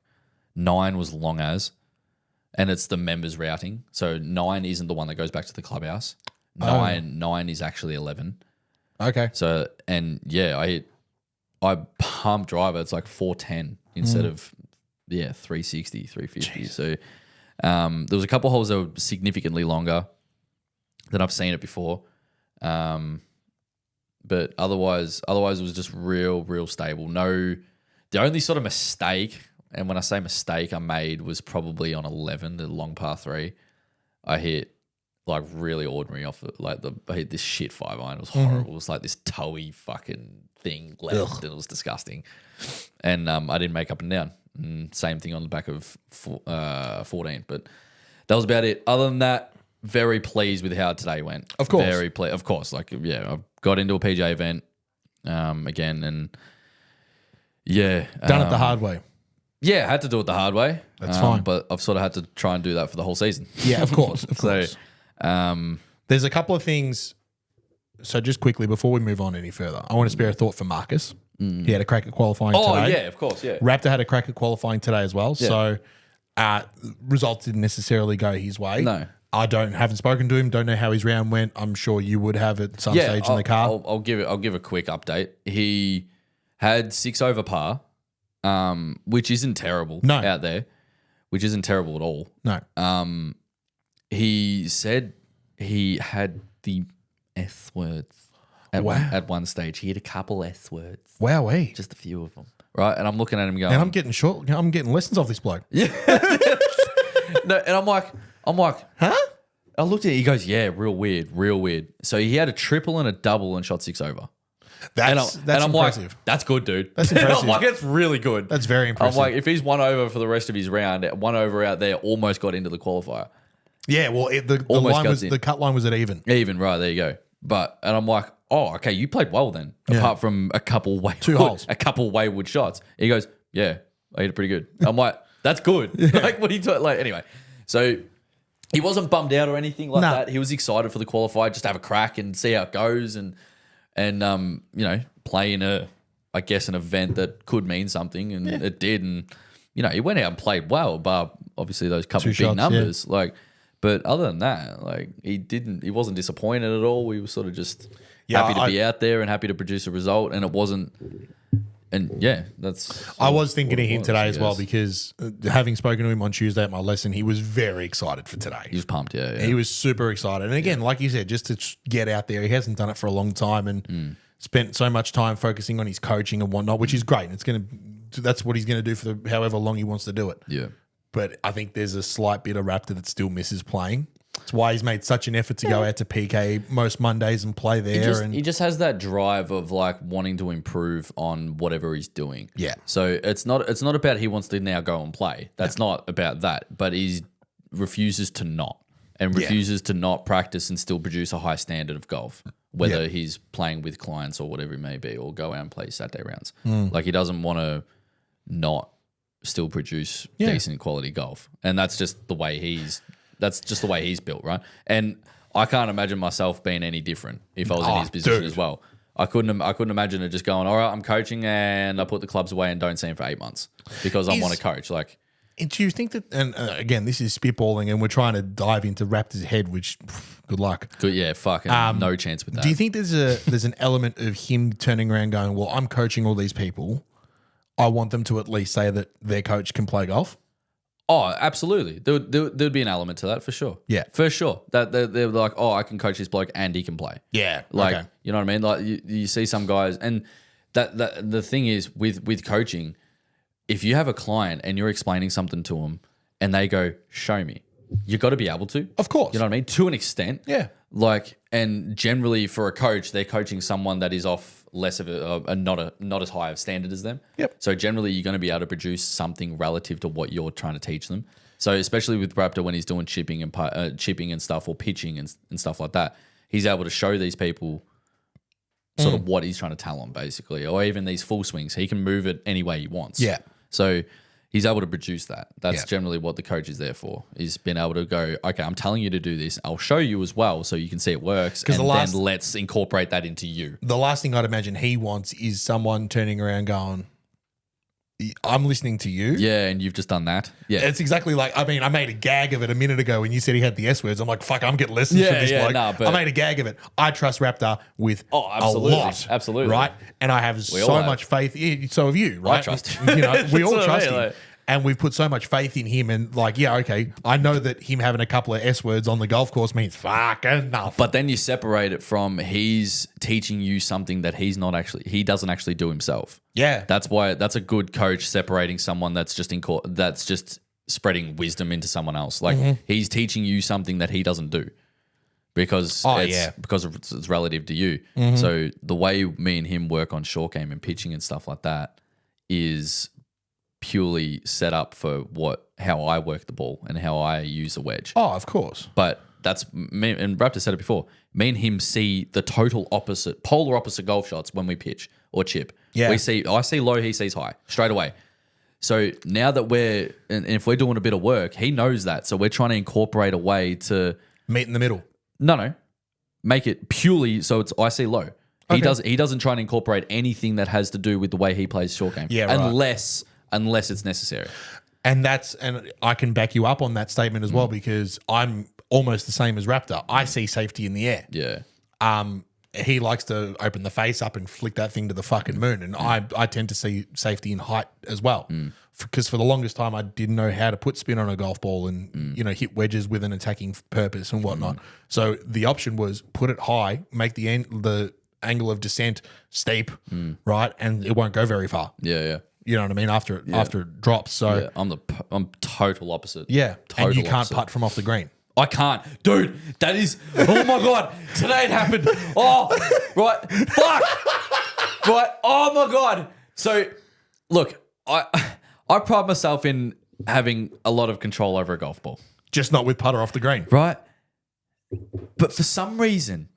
9 was long as. And it's the members routing. So 9 isn't the one that goes back to the clubhouse. 9 is actually 11. Okay. So, and I pump driver. It's like 410 instead of 360, 350. Jeez. So there was a couple holes that were significantly longer than I've seen it before. But otherwise it was just real stable. No, the only sort of mistake, and when I say mistake I made, was probably on 11, the long par 3. I hit like really ordinary off it. Like I hit this shit 5-iron. It was horrible. It was like this toey fucking thing left, and it was disgusting. And I didn't make up and down. And same thing on the back of 14. But that was about it. Other than that, very pleased with how today went. Of course. Very pleased. Of course. Like, yeah, I got into a PJ event again, and yeah. Done it the hard way. Yeah, I had to do it the hard way. That's fine. But I've sort of had to try and do that for the whole season. Yeah, of course. Of course. There's a couple of things. So just quickly, before we move on any further, I want to spare a thought for Marcus. He had a crack at qualifying today. Oh, yeah, of course, yeah. Raptor had a crack at qualifying today as well. Yeah. So results didn't necessarily go his way. No. I haven't spoken to him, don't know how his round went. I'm sure you would have at some stage in the car. I'll give a quick update. He had 6 over par, which isn't terrible out there, which isn't terrible at all. No. He said he had the S words at one stage. He had a couple S words. Wowee. Just a few of them. Right? And I'm looking at him going... And I'm getting lessons off this bloke. Yeah. No, and I'm like, huh? I looked at it. He goes, yeah, real weird. So he had a triple and a double and shot 6 over. That's impressive. Like, that's good, dude. That's impressive. I'm like, that's really good. That's very impressive. I'm like, if he's 1 over for the rest of his round, 1 over out there almost got into the qualifier. Yeah, well, the cut line was at even. Even, right, there you go. And I'm like, oh, okay, you played well then, apart from a couple wayward shots. He goes, yeah, I hit it pretty good. I'm like, that's good. Yeah. Like, what are you talking? Like, anyway, so he wasn't bummed out or anything like that. He was excited for the qualifier, just to have a crack and see how it goes, and you know, play in an event that could mean something, and it did, and you know, he went out and played well, but obviously those couple big numbers, like. But other than that, like he wasn't disappointed at all. We were sort of just happy to be out there and happy to produce a result, and it wasn't. And yeah, that's. I was thinking of him today as well, because having spoken to him on Tuesday at my lesson, he was very excited for today. He was pumped, yeah. He was super excited, and again, like you said, just to get out there, he hasn't done it for a long time, and spent so much time focusing on his coaching and whatnot, which is great. That's what he's going to do for however long he wants to do it. Yeah. But I think there's a slight bit of Raptor that still misses playing. That's why he's made such an effort to go out to PK most Mondays and play there. He just has that drive of like wanting to improve on whatever he's doing. Yeah. So it's not about he wants to now go and play. That's not about that. But he refuses to not practice and still produce a high standard of golf, whether he's playing with clients or whatever it may be, or go out and play Saturday rounds. Like, he doesn't want to not still produce decent quality golf, and that's just the way he's built, right? And I can't imagine myself being any different if I was in his position as well. I couldn't imagine it just going, all right, I'm coaching and I put the clubs away and don't see him for 8 months because I want to coach. Like, do you think that? And again, this is spitballing, and we're trying to dive into Raptor's head, which good luck. Good, yeah, fucking no chance with that. Do you think there's an element of him turning around going, well, I'm coaching all these people, I want them to at least say that their coach can play golf? Oh, absolutely. There'd be an element to that for sure. Yeah. For sure. That they're like, oh, I can coach this bloke and he can play. Yeah. Like, okay. You know what I mean? Like, you see some guys, and that the thing is with coaching, if you have a client and you're explaining something to them and they go, show me, you got to be able to. Of course. You know what I mean? To an extent. Yeah. Like, and generally for a coach, they're coaching someone that is off less of a not as high of standard as them. Yep. So generally you're going to be able to produce something relative to what you're trying to teach them. So especially with Raptor, when he's doing chipping and stuff, or pitching and stuff like that, he's able to show these people sort of what he's trying to tell them, basically, or even these full swings. He can move it any way he wants. Yeah. So he's able to produce that. That's generally what the coach is there for, is being able to go, okay, I'm telling you to do this. I'll show you as well so you can see it works, and then let's incorporate that into you. The last thing I'd imagine he wants is someone turning around going, I'm listening to you. Yeah, and you've just done that. Yeah. It's exactly like, I mean, I made a gag of it a minute ago when you said he had the S words. I'm like, fuck, I'm getting lessons from this bloke. Nah, but I made a gag of it. I trust Raptor with a lot. Absolutely. Right? And I have so much faith. So have you, right? I trust you know, we all trust him. Like, And we've put so much faith in him and like, yeah, okay, I know that him having a couple of S words on the golf course means fucking nothing. But then you separate it from he's teaching you something that he doesn't actually do himself. Yeah. That's why that's a good coach separating someone that's just that's just spreading wisdom into someone else. Like he's teaching you something that he doesn't do. Because it's relative to you. So the way me and him work on short game and pitching and stuff like that is purely set up for how I work the ball and how I use a wedge. Oh, of course. But that's me, and Raptor said it before. Me and him see the polar opposite golf shots when we pitch or chip. Yeah. I see low, he sees high straight away. So now that and if we're doing a bit of work, he knows that. So we're trying to incorporate a way to meet in the middle. No. Make it purely so it's I see low. Okay. He doesn't try and incorporate anything that has to do with the way he plays short game. Yeah, right. Unless it's necessary. And I can back you up on that statement as well because I'm almost the same as Raptor. I see safety in the air. Yeah. He likes to open the face up and flick that thing to the fucking moon. And I tend to see safety in height as well. Because for the longest time, I didn't know how to put spin on a golf ball and, hit wedges with an attacking purpose and whatnot. So the option was put it high, make the angle of descent steep, right? And it won't go very far. Yeah. You know what I mean? After it drops. So I'm total opposite. Yeah. Total and you can't opposite. putt from off the green. I can't. Dude, that is, oh my God. Today it happened. Oh, right. Fuck. Right. Oh my God. So, look, I pride myself in having a lot of control over a golf ball. Just not with putter off the green. Right. But for some reason,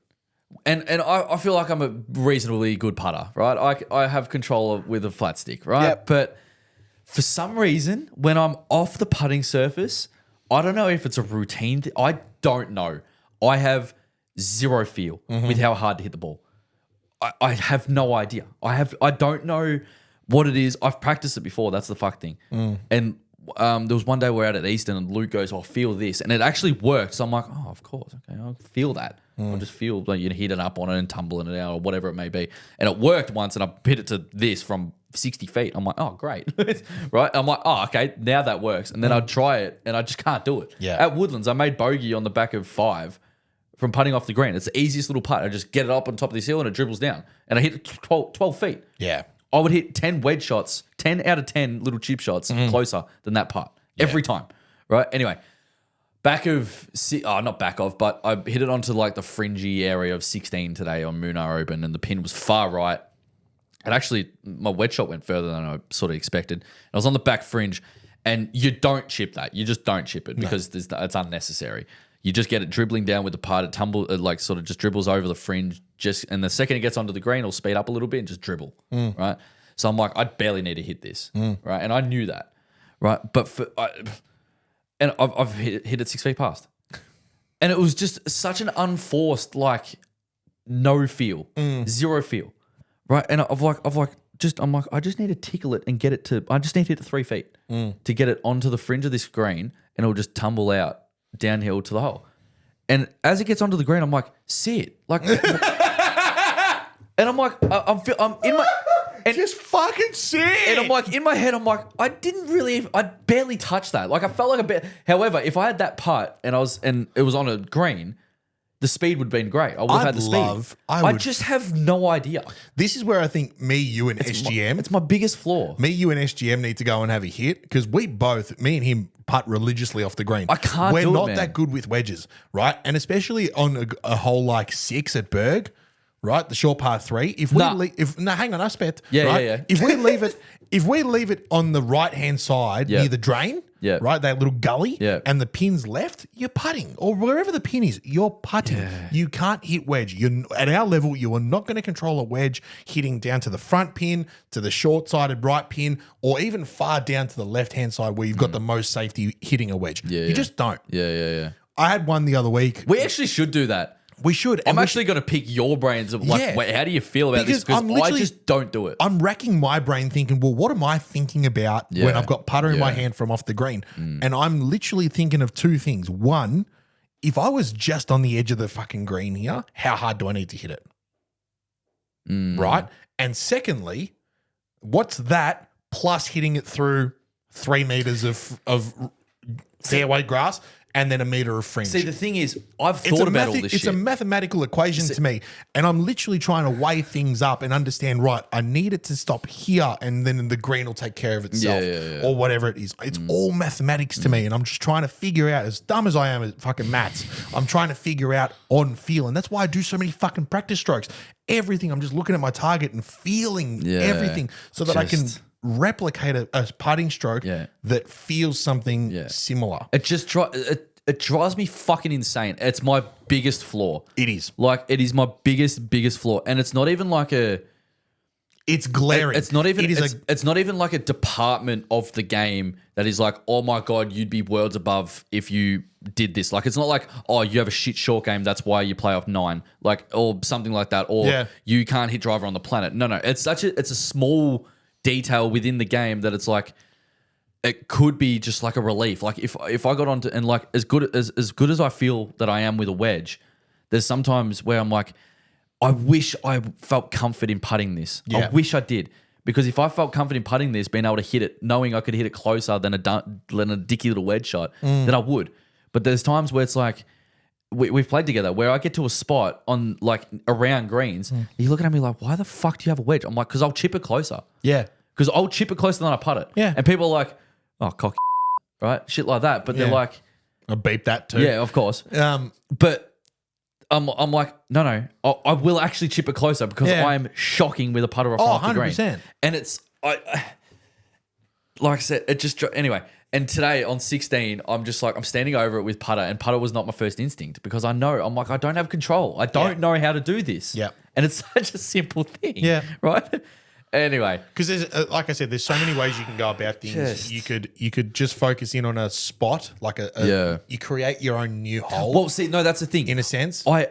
and I feel like I'm a reasonably good putter, right? I have control with a flat stick, right? Yep. But for some reason, when I'm off the putting surface, I don't know if it's a routine. I don't know. I have zero feel with how hard to hit the ball. I have no idea. I don't know what it is. I've practiced it before. That's the fuck thing. And there was one day we're out at Eastern and Luke goes, "I'll feel this," and it actually worked. So I'm like, "Oh, of course, okay, I'll feel that. I'll just feel like hit it up on it and tumbling it out or whatever it may be." And it worked once, and I hit it to this from 60 feet. I'm like, "Oh, great," right? I'm like, "Oh, okay, now that works." And then I'd try it, and I just can't do it. Yeah. At Woodlands, I made bogey on the back of 5 from putting off the green. It's the easiest little putt. I just get it up on top of this hill and it dribbles down, and I hit it 12 feet. Yeah. I would hit 10 wedge shots, 10 out of 10 little chip shots closer than that putt every time, right? Anyway, but I hit it onto like the fringy area of 16 today on Moonar Open, and the pin was far right. And actually, my wedge shot went further than I sort of expected. I was on the back fringe, and you don't chip that. You just don't chip it because it's unnecessary. You just get it dribbling down with the putt. It like sort of just dribbles over the fringe. And the second it gets onto the green, it'll speed up a little bit and just dribble, right? So I'm like, I barely need to hit this, right? And I knew that, right? But I've hit it 6 feet past. And it was just such an unforced, like, no feel, zero feel, right? And I'm like, I just need to tickle it and get it I just need to hit it 3 feet to get it onto the fringe of this green, and it'll just tumble out downhill to the hole. And as it gets onto the green, I'm like, sit. Like, and I'm like, I'm in my... And just fucking sit. And I'm like, in my head, I'm like, I barely touched that. Like, I felt like a bit. However, if I had that putt and it was on a green, the speed would have been great. I would have had the speed. I just have no idea. This is where I think me, you, and SGM. It's my biggest flaw. Me, you, and SGM need to go and have a hit because me and him putt religiously off the green. I can't We're do it, not man. that good with wedges, right? And especially on a hole like 6 at Berg, right? The short par 3. Hang on, I spent. Yeah, right? yeah. If we leave it on the right hand side near the drain, right, that little gully, and the pin's left, you're putting, or wherever the pin is, you're putting. Yeah. You can't hit wedge. At our level, you are not going to control a wedge hitting down to the front pin, to the short-sided right pin, or even far down to the left-hand side where you've got the most safety hitting a wedge. You just don't. Yeah. I had one the other week. We actually should do that. We should. I'm actually going to pick your brains of like, wait, how do you feel about this? Because I just don't do it. I'm racking my brain thinking, well, what am I thinking about when I've got putter in my hand from off the green? And I'm literally thinking of 2 things. One, if I was just on the edge of the fucking green here, how hard do I need to hit it? Right? And secondly, what's that plus hitting it through 3 meters of fairway grass, and then a meter of fringe. See, the thing is, I've thought about all this shit. It's a mathematical equation to me, and I'm literally trying to weigh things up and understand, right, I need it to stop here, and then the green will take care of itself, or whatever it is. It's all mathematics to me, and I'm just trying to figure out, as dumb as I am at fucking maths, I'm trying to figure out on feel, and that's why I do so many fucking practice strokes. Everything, I'm just looking at my target and feeling everything so that I can replicate a putting stroke that feels something similar. It just it drives me fucking insane. It's my biggest flaw. It is. Like, it is my biggest flaw. And it's not even like it's glaring. It's not even it's not even like a department of the game that is like, oh my God, you'd be worlds above if you did this. Like, it's not like, oh, you have a shit short game, that's why you play off 9. Like, or something like that. Or you can't hit driver on the planet. No. It's a small detail within the game that it's like, it could be just like a relief. Like, if I got onto, and like, as good as I feel that I am with a wedge, there's sometimes where I'm like, I wish I felt comfort in putting this. I wish I did, because if I felt comfort in putting this, being able to hit it, knowing I could hit it closer than a dicky little wedge shot, then I would. But there's times where it's like, we've played together where I get to a spot on like around greens. You're looking at me like, why the fuck do you have a wedge? I'm like, because I'll chip it closer. Yeah. Because I'll chip it closer than I putt it. Yeah. And people are like, oh, cock, right? Shit like that. But they're like, I beep that too. Yeah, of course. But I'm like, no, I will actually chip it closer because I'm shocking with a putter off the green. 100%. And it's, like I said, it just, anyway. And today on 16, I'm just like, I'm standing over it with putter, and putter was not my first instinct because I'm like, I don't have control. I don't know how to do this. Yeah. And it's such a simple thing. Yeah. Right? Anyway, because there's like I said, there's so many ways you can go about things. You could just focus in on a spot, like you create your own new hole. Well, see, no, that's the thing. In a sense, so I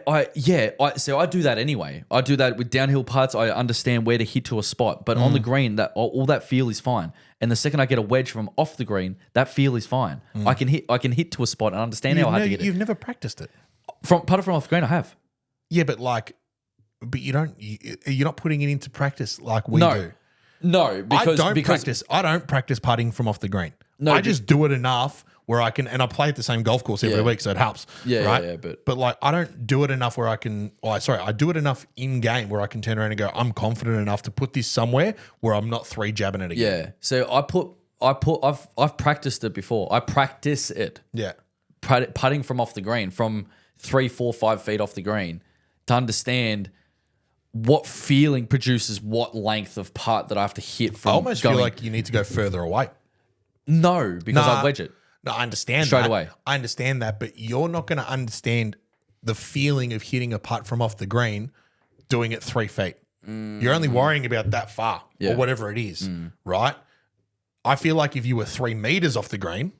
do that anyway. I do that with downhill putts. I understand where to hit to a spot, but on the green, that all that feel is fine. And the second I get a wedge from off the green, that feel is fine. I can hit to a spot and understand how hard to get it. You've never practiced it putter from off the green. I have. Yeah, but you're not putting it into practice like we do. No, because I don't practice putting from off the green. No, I just do it enough where I can, and I play at the same golf course every week, so it helps. Yeah, but like, I don't do it enough where I can. I do it enough in game where I can turn around and go, I'm confident enough to put this somewhere where I'm not 3 jabbing it again. Yeah. So I've practiced it before. I practice it. Yeah. Putting from off the green, from 3, 4, 5 feet off the green, to understand what feeling produces what length of putt that I have to hit from. I almost feel like you need to go further away. No, because I wedge it. No, I understand straight away. I understand that, but you're not going to understand the feeling of hitting a putt from off the green, doing it 3 feet. You're only worrying about that far or whatever it is, right? I feel like if you were 3 meters off the green,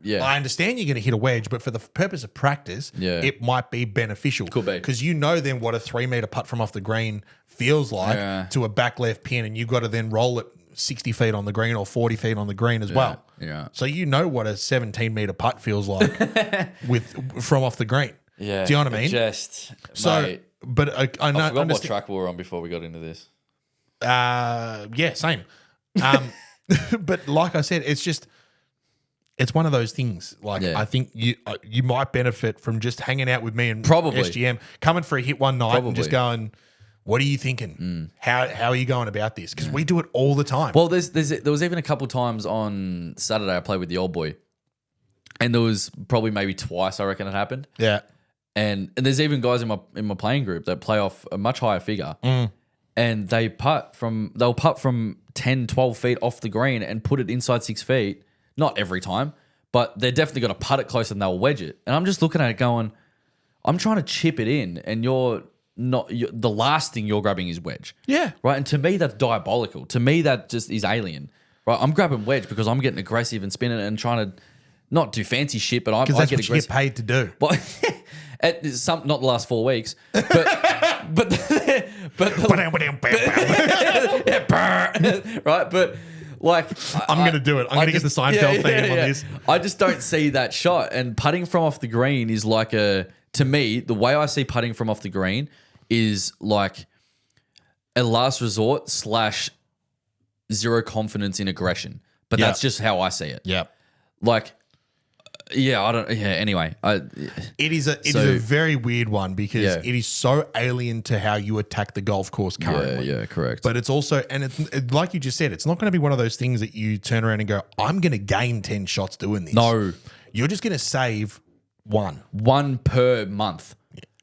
I understand you're going to hit a wedge, but for the purpose of practice, it might be beneficial. Could be. Because you know then what a 3 meter putt from off the green feels like to a back left pin, and you've got to then roll it 60 feet on the green or 40 feet on the green as well. Yeah. So you know what a 17 meter putt feels like from off the green. Yeah. Do you know what I mean? Mate, but I know. I forgot what track we were on before we got into this. Yeah, same. But like I said, it's one of those things. Like, I think you might benefit from just hanging out with me and SGM, coming for a hit one night and just going, what are you thinking? How are you going about this? Because we do it all the time. Well, there was even a couple times on Saturday I played with the old boy, and there was probably maybe twice I reckon it happened. Yeah. And there's even guys in my playing group that play off a much higher figure, and they'll putt from 10, 12 feet off the green and put it inside 6 feet. Not every time, but they're definitely going to putt it closer and they'll wedge it. And I'm just looking at it going, I'm trying to chip it in, and the last thing you're grabbing is wedge. Yeah. Right. And to me, that's diabolical. To me, that just is alien. Right. I'm grabbing wedge because I'm getting aggressive and spinning it and trying to not do fancy shit, but I get aggressive. What you get paid to do. But not the last 4 weeks, but right. But like, I'm going to do it. I'm going to get the Seinfeld theme on this. I just don't see that shot. And putting from off the green is like to me, the way I see putting from off the green is like a last resort / zero confidence in aggression. But that's just how I see it. Yeah. Like, yeah, I don't. Yeah. Anyway, It is a very weird one because it is so alien to how you attack the golf course currently. Yeah, correct. But it's also, and like you just said, it's not going to be one of those things that you turn around and go, I'm going to gain 10 shots doing this. No. You're just going to save one per month.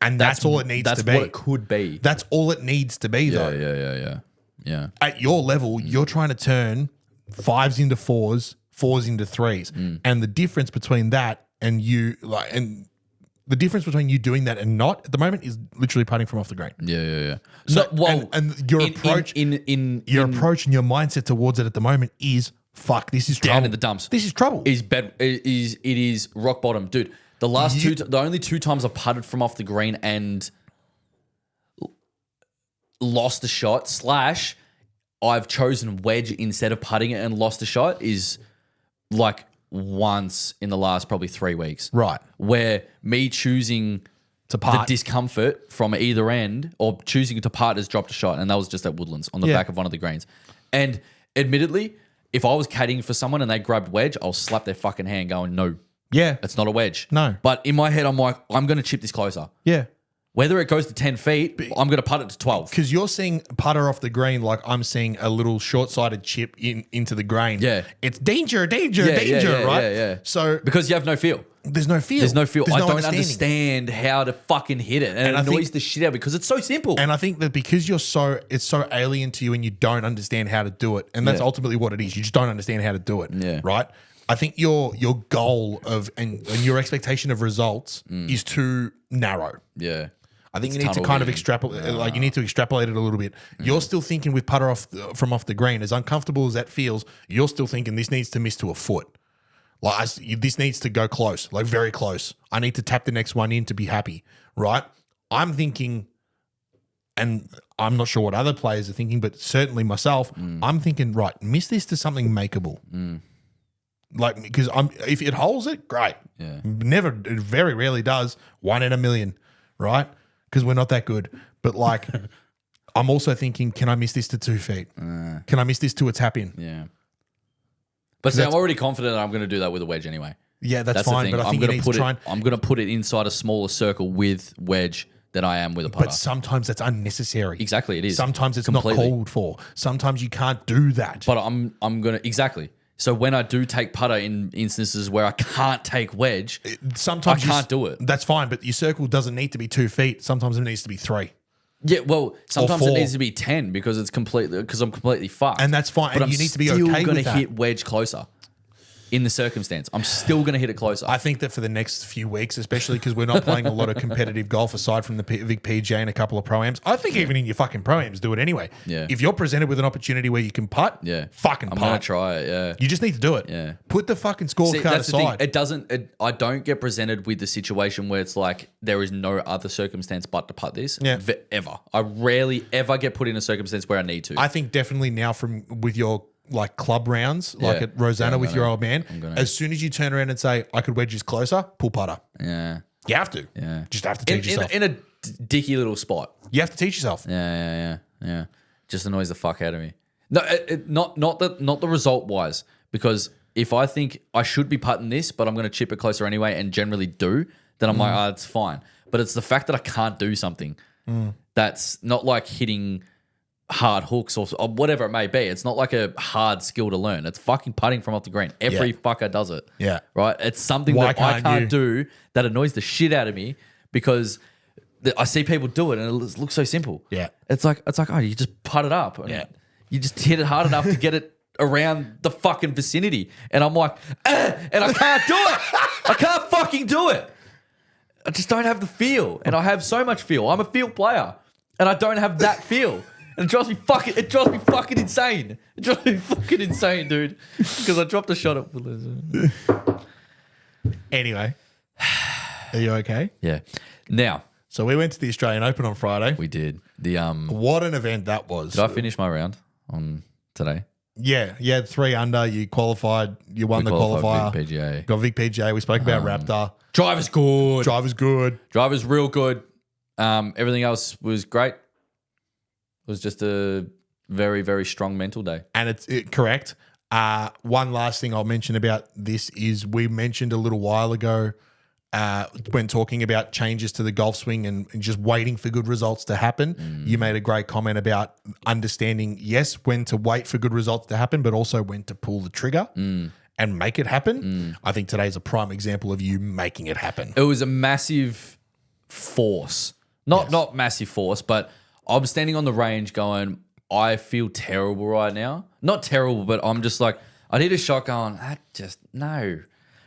And that's all it needs to be. That's what it could be. That's all it needs to be, though. Yeah. At your level, you're trying to turn 5s into 4s, 4s into 3s. And the difference between that and you, and the difference between you doing that and not at the moment is literally putting from off the green. Yeah. So, and your approach and your mindset towards it at the moment is, fuck, this is trouble. Down in the dumps. This is trouble. It is rock bottom. Dude, the only 2 times I've putted from off the green and lost a shot / I've chosen wedge instead of putting it and lost a shot is like once in the last probably 3 weeks. Right. Where me choosing to putt, the discomfort from either end or choosing to putt has dropped a shot. And that was just at Woodlands on the back of one of the greens. And admittedly, if I was caddying for someone and they grabbed wedge, I'll slap their fucking hand going, no. Yeah. It's not a wedge. No. But in my head, I'm like, I'm going to chip this closer. Yeah. Whether it goes to 10 feet, I'm going to putt it to 12. Because you're seeing putter off the green like I'm seeing a little short-sighted chip into the grain. Yeah. It's danger, right? Yeah. So because you have no feel. There's no feel. There's no feel. I don't understanding. understand how to fucking hit it. And it annoys the shit out of me because it's so simple. And I think that because it's so alien to you and you don't understand how to do it. And that's ultimately what it is. You just don't understand how to do it. Yeah. Right? I think your goal of and your expectation of results is too narrow. Yeah. I think you need to kind of extrapolate, like you need to extrapolate it a little bit. You're still thinking with putter from off the green, as uncomfortable as that feels, you're still thinking this needs to miss to a foot. Like this needs to go close, like very close. I need to tap the next one in to be happy, right? I'm thinking, and I'm not sure what other players are thinking, but certainly myself, I'm thinking, right, miss this to something makeable. Like, because if it holds it, great. Yeah. It very rarely does. 1 in a million, right? Because we're not that good. But like, I'm also thinking, can I miss this to 2 feet? Can I miss this to a tap in? Yeah. But see, I'm already confident that I'm going to do that with a wedge anyway. Yeah, that's fine. But I think I'm going to put it inside a smaller circle with wedge than I am with a putter. But sometimes that's unnecessary. Exactly, it is. Sometimes it's not called for. Sometimes you can't do that. But I'm going to, exactly. So when I do take putter in instances where I can't take wedge, sometimes I can't do it. That's fine, but your circle doesn't need to be 2 feet. Sometimes it needs to be 3. Yeah, well, sometimes it needs to be 10 because I'm completely fucked. And that's fine. But and I'm you need to be okay with that. still going to hit wedge closer. In the circumstance, I'm still going to hit it closer. I think that for the next few weeks, especially because we're not playing a lot of competitive golf aside from the Vic PJ and a couple of pro-ams. I think even in your fucking pro-ams, do it anyway. Yeah. If you're presented with an opportunity where you can putt, fucking putt. I'm going to try it, yeah. You just need to do it. Yeah. Put the fucking scorecard aside. I don't get presented with the situation where it's like there is no other circumstance but to putt this. Yeah. Ever. I rarely ever get put in a circumstance where I need to. I think definitely now with your like club rounds, like at Rosanna with your old man, as soon as you turn around and say, I could wedge this closer, pull putter. Yeah. You have to. Yeah. Just have to teach yourself. In a dicky little spot. You have to teach yourself. Yeah. Just annoys the fuck out of me. No, not the result wise, because if I think I should be putting this, but I'm going to chip it closer anyway and generally do, then I'm like, it's fine. But it's the fact that I can't do something that's not like hitting hard hooks or whatever it may be. It's not like a hard skill to learn. It's fucking putting from off the green. Every fucker does it. Yeah. Right? It's something that I can't do that annoys the shit out of me because I see people do it and it looks so simple. Yeah. It's like, oh, you just putt it up. And you just hit it hard enough to get it around the fucking vicinity. And I'm like, and I can't do it. I can't fucking do it. I just don't have the feel. And I have so much feel. I'm a field player and I don't have that feel. And it drives me fucking insane. It drives me fucking insane, dude. Because I dropped a shot at Woodlands. Anyway, are you okay? Yeah. Now, so we went to the Australian Open on Friday. we did the What an event that was. Did I finish my round on today? Yeah, you had 3 under. You qualified. You won the qualifier. Vic PGA. Got Vic PGA. We spoke about Raptor. Driver's good. Driver's good. Driver's real good. Everything else was great. It was just a very, very strong mental day. And it's correct. One last thing I'll mention about this is we mentioned a little while ago when talking about changes to the golf swing and just waiting for good results to happen. You made a great comment about understanding, yes, when to wait for good results to happen, but also when to pull the trigger and make it happen. I think today's a prime example of you making it happen. It was a massive force. Not massive force, but I'm standing on the range going, I feel terrible right now. Not terrible, but I'm just like, I'd hit a shot going, no.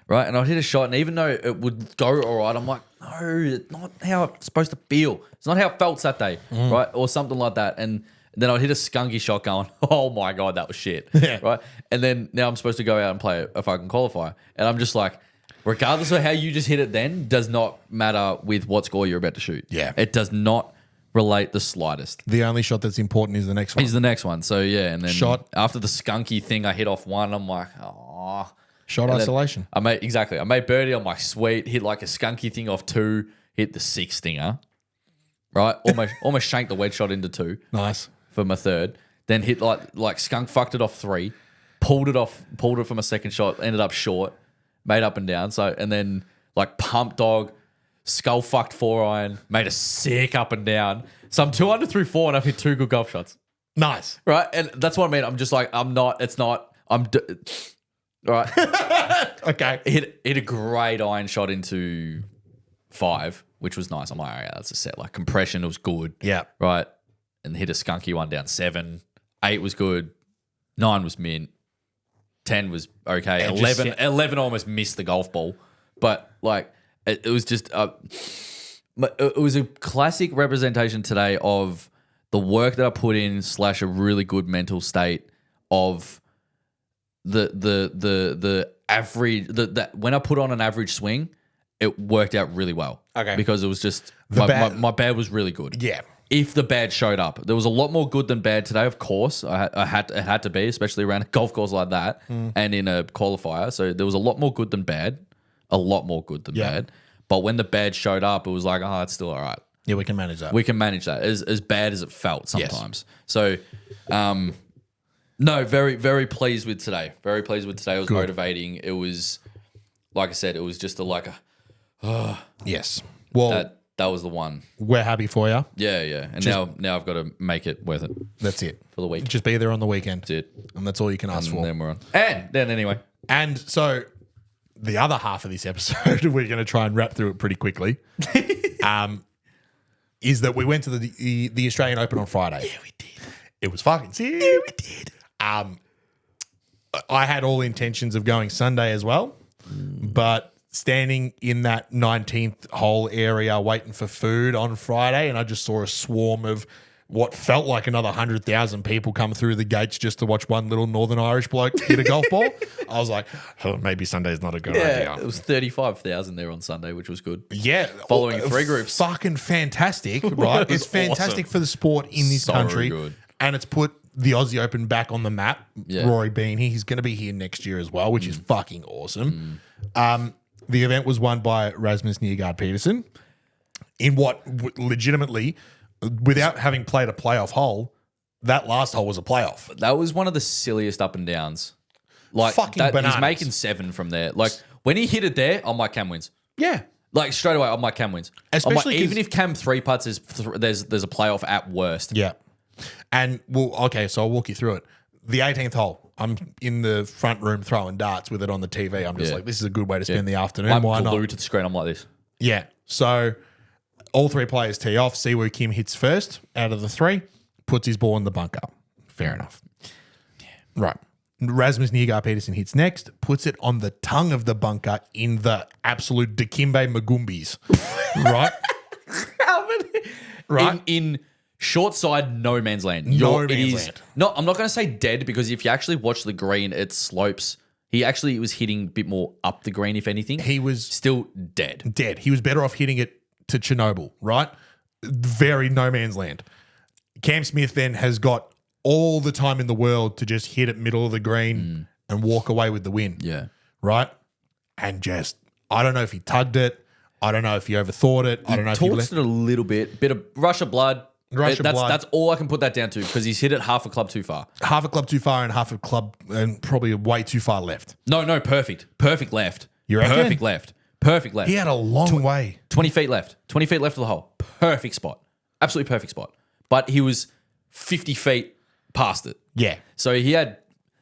Right? And I'd hit a shot, and even though it would go all right, I'm like, no, it's not how it's supposed to feel. It's not how it felt that day, right? Or something like that. And then I'd hit a skunky shot going, oh my God, that was shit. Yeah. Right? And then now I'm supposed to go out and play a fucking qualifier. And I'm just like, regardless of how you just hit it then, does not matter with what score you're about to shoot. Yeah. It does not relate the slightest. The only shot that's important is the next one. He's the next one. So yeah, and then Shot. after the skunky thing, I hit off one. I'm like, oh. Shot isolation. I made birdie. I'm like, sweet. Hit like a skunky thing off 2. Hit the 6 stinger. Right, almost shanked the wedge shot into 2. Nice. For my 3rd. Then hit like skunk fucked it off 3. Pulled it from a second shot. Ended up short. Made up and down. So and then like pump dog. Skull fucked 4-iron, made a sick up and down. So I'm 2 under through 4, and I've hit 2 good golf shots. Nice. Right? And that's what I mean. I'm just like, right. Okay. Hit a great iron shot into 5, which was nice. I'm like, all right, that's a set. Like compression, it was good. Yeah. Right. And hit a skunky one down 7. 8 was good. 9 was mint. 10 was okay. And 11 almost missed the golf ball. But like, it was just it was a classic representation today of the work that I put in / a really good mental state of the average that when I put on an average swing, it worked out really well. Okay. Because it was just my bad was really good. Yeah. If the bad showed up, there was a lot more good than bad today. Of course, it had to be, especially around a golf course like that and in a qualifier. So there was a lot more good than bad. A lot more good than bad. But when the bad showed up, it was like, oh, it's still all right. Yeah, we can manage that. We can manage that as bad as it felt sometimes. Yes. So, no, very, very pleased with today. Very pleased with today. It was motivating. It was, like I said, it was just yes. Well, that was the one. We're happy for you. Yeah. And now I've got to make it worth it. That's it. For the week. Just be there on the weekend. That's it. And that's all you can ask for. Then we're on. And then anyway. And so the other half of this episode, we're going to try and wrap through it pretty quickly, is that we went to the Australian Open on Friday. Yeah, we did. It was fucking sick. Yeah, we did. I had all intentions of going Sunday as well, but standing in that 19th hole area waiting for food on Friday, and I just saw a swarm of what felt like another 100,000 people come through the gates just to watch one little Northern Irish bloke hit a golf ball. I was like, oh, maybe Sunday's not a good idea. It was 35,000 there on Sunday, which was good. Yeah. Following 3 groups. Fucking fantastic, right? It's fantastic for the sport in this country. Good. And it's put the Aussie Open back on the map. Yeah. Rory Bean, he's going to be here next year as well, which is fucking awesome. The event was won by Rasmus Nyegaard Peterson in what legitimately, without having played a playoff hole, that last hole was a playoff. That was one of the silliest up and downs. Like fucking bananas. He's making 7 from there. Like when he hit it there, I'm like, Cam wins. Yeah. Like straight away, I'm like, Cam wins. Especially like, even if Cam 3 putts is there's a playoff at worst. Yeah. And so I'll walk you through it. The 18th hole, I'm in the front room throwing darts with it on the TV. I'm just like, this is a good way to spend the afternoon. I'm Why glued not? to the screen. I'm like this. Yeah. So all 3 players tee off. Siwoo Kim hits first out of the 3, puts his ball in the bunker. Fair enough. Yeah. Right. Rasmus Nyegaard Peterson hits next, puts it on the tongue of the bunker in the absolute Dikembe Magumbis. Right? How many? Right? In short side, no man's land. No man's land. No, I'm not going to say dead because if you actually watch the green, it slopes. He actually was hitting a bit more up the green, if anything. He was still dead. Dead. He was better off hitting it to Chernobyl, right? Very no man's land. Cam Smith then has got all the time in the world to just hit it middle of the green and walk away with the win. Yeah. Right? And just, I don't know if he tugged it. I don't know if he overthought it. I don't know if he torched it a little bit of rush of blood, Rush of blood. That's all I can put that down to because he's hit it half a club too far. Half a club too far and half a club and probably way too far left. No, perfect. Perfect left. You reckon? Perfect left. Perfect left. He had a long way. 20 feet left. 20 feet left of the hole. Perfect spot. Absolutely perfect spot. But he was 50 feet past it. Yeah. So he had,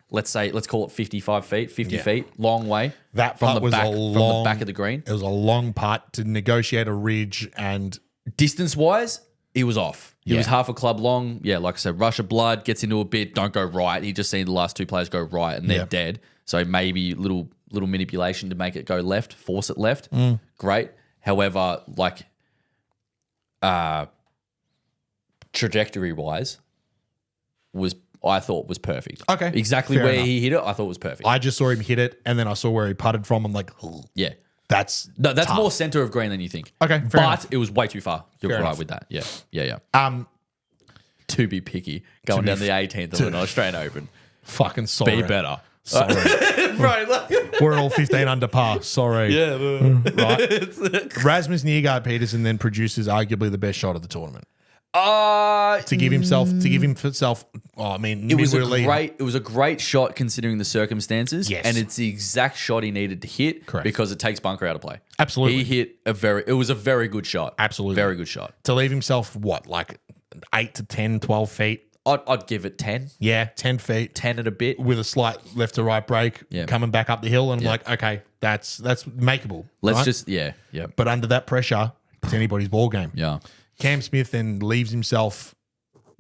let's call it 55 feet, 50 feet, long way. That from putt the was back, a from long, the back of the green. It was a long putt to negotiate a ridge and Distance wise, he was off. He Yeah. was half a club long. Yeah, like I said, rush of blood, gets into a bit, don't go right. He just seen the last two players go right and they're Yeah. dead. So maybe little manipulation to make it go left, force it left. Great. However, like trajectory wise, I thought was perfect. Okay, Exactly fair where enough. he hit it, I thought was perfect. I just saw him hit it and then I saw where he putted from. I'm like, yeah. that's That's tough. more center of green than you think. Okay, fair but enough. it was way too far. You're Fair right enough. with that. Yeah. To be picky, going be down the 18th of an Australian Open. Fucking sorry. Be better. Sorry. Bro, like, We're all 15 under par. Sorry. yeah, Right. Rasmus Niergaard Peterson then produces arguably the best shot of the tournament. To give himself, it was a great shot considering the circumstances. Yes. And it's the exact shot he needed to hit. Correct. Because it takes bunker out of play. Absolutely. He hit it was a very good shot. Absolutely. Very good shot. To leave himself, like 8 to 10, 12 feet? I'd give it 10. Yeah, 10 feet. 10 and a bit. With a slight left to right break, Yeah. coming back up the hill. And I'm like, okay, that's makeable. Let's right? just, yeah. But under that pressure, it's anybody's ball game. Yeah. Cam Smith then leaves himself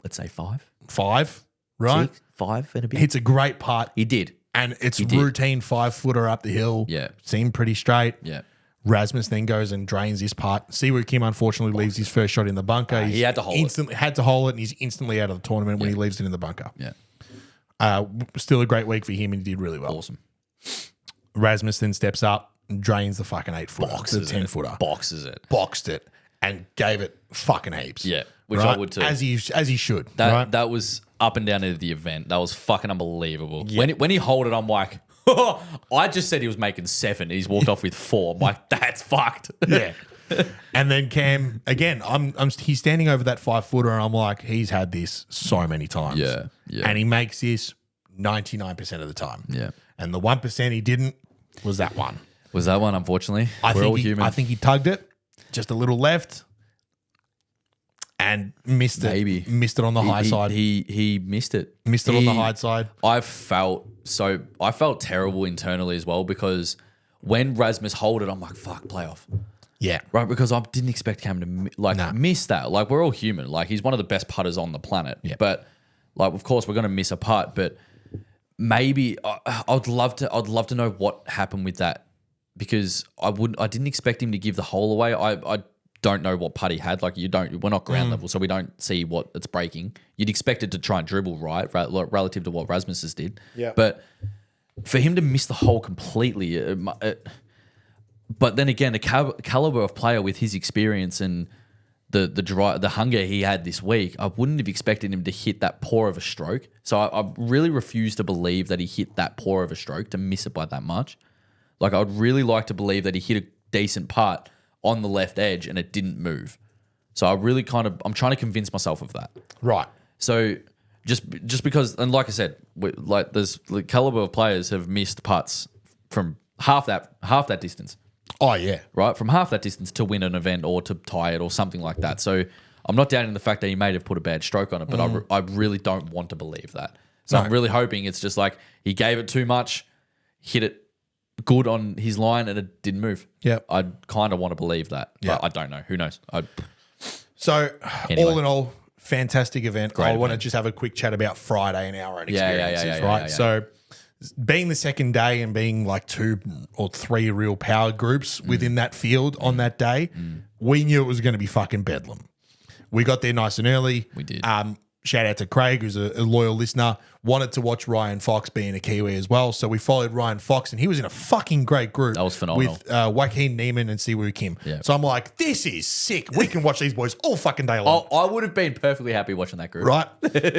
Let's say 5. 5, right? 5 and a bit. Hits a great putt. He did. And it's He did. routine 5-footer up the hill. Yeah. Seemed pretty straight. Yeah. Rasmus then goes and drains his putt. Siwoo Kim unfortunately leaves his first shot in the bunker. He had to hold it. Had to hold it, and he's instantly out of the tournament when he leaves it in the bunker. Yeah. Still a great week for him, and he did really well. Awesome. Rasmus then steps up and drains the fucking 8-footer, the 10-footer. Boxes it. Boxed it and gave it fucking heaps. Yeah, which right? I would too. As he should. That right? that was up and down into the event. That was fucking unbelievable. When he hold it, I'm like, I just said he was making 7. He's walked off with 4. I'm like, that's fucked. Yeah. And then Cam again. He's standing over that 5-footer, and I'm like, he's had this so many times. Yeah. And he makes this 99% of the time. Yeah. And the 1% he didn't was that one. Was that one? Unfortunately, I we're all think human. I think he tugged it just a little left and missed it. Maybe. Missed it on the high side. He missed it. Missed it on the high side. I felt terrible internally as well because when Rasmus hold it, I'm like, fuck, playoff. Yeah. Right, because I didn't expect Cam to miss that. Like, we're all human. Like, he's one of the best putters on the planet. Yeah. But like, of course, we're going to miss a putt. But maybe I'd love to know what happened with that because I didn't expect him to give the hole away. I don't know what putt he had. Like, we're not ground level, so we don't see what it's breaking. You'd expect it to try and dribble right relative to what Rasmus's did. Yeah. But for him to miss the hole completely. But then again, the caliber of player with his experience and the hunger he had this week, I wouldn't have expected him to hit that poor of a stroke. So I really refuse to believe that he hit that poor of a stroke to miss it by that much. Like, I'd really like to believe that he hit a decent putt on the left edge and it didn't move. So I'm trying to convince myself of that. Right. So just because, and like I said, there's the caliber of players have missed putts from half that distance. Oh, yeah. Right? From half that distance to win an event or to tie it or something like that. So I'm not doubting the fact that he may have put a bad stroke on it, but I really don't want to believe that. So I'm really hoping it's just like he gave it too much, hit it good on his line, and it didn't move. Yeah. I kind of want to believe that, Yeah. but I don't know. Who knows? So, Anyway. all in all, fantastic event. Great I want to event. just have a quick chat about Friday and our own Yeah, experiences, yeah, right? yeah. So, being the second day and being like 2 or 3 real power groups within that field on that day, we knew it was going to be fucking bedlam. We got there nice and early. We did. Shout out to Craig, who's a loyal listener, wanted to watch Ryan Fox being a Kiwi as well. So we followed Ryan Fox, and he was in a fucking great group. That was phenomenal. With Joaquin Neiman and Siwoo Kim. Yeah. So I'm like, this is sick. We can watch these boys all fucking day long. I would have been perfectly happy watching that group. Right.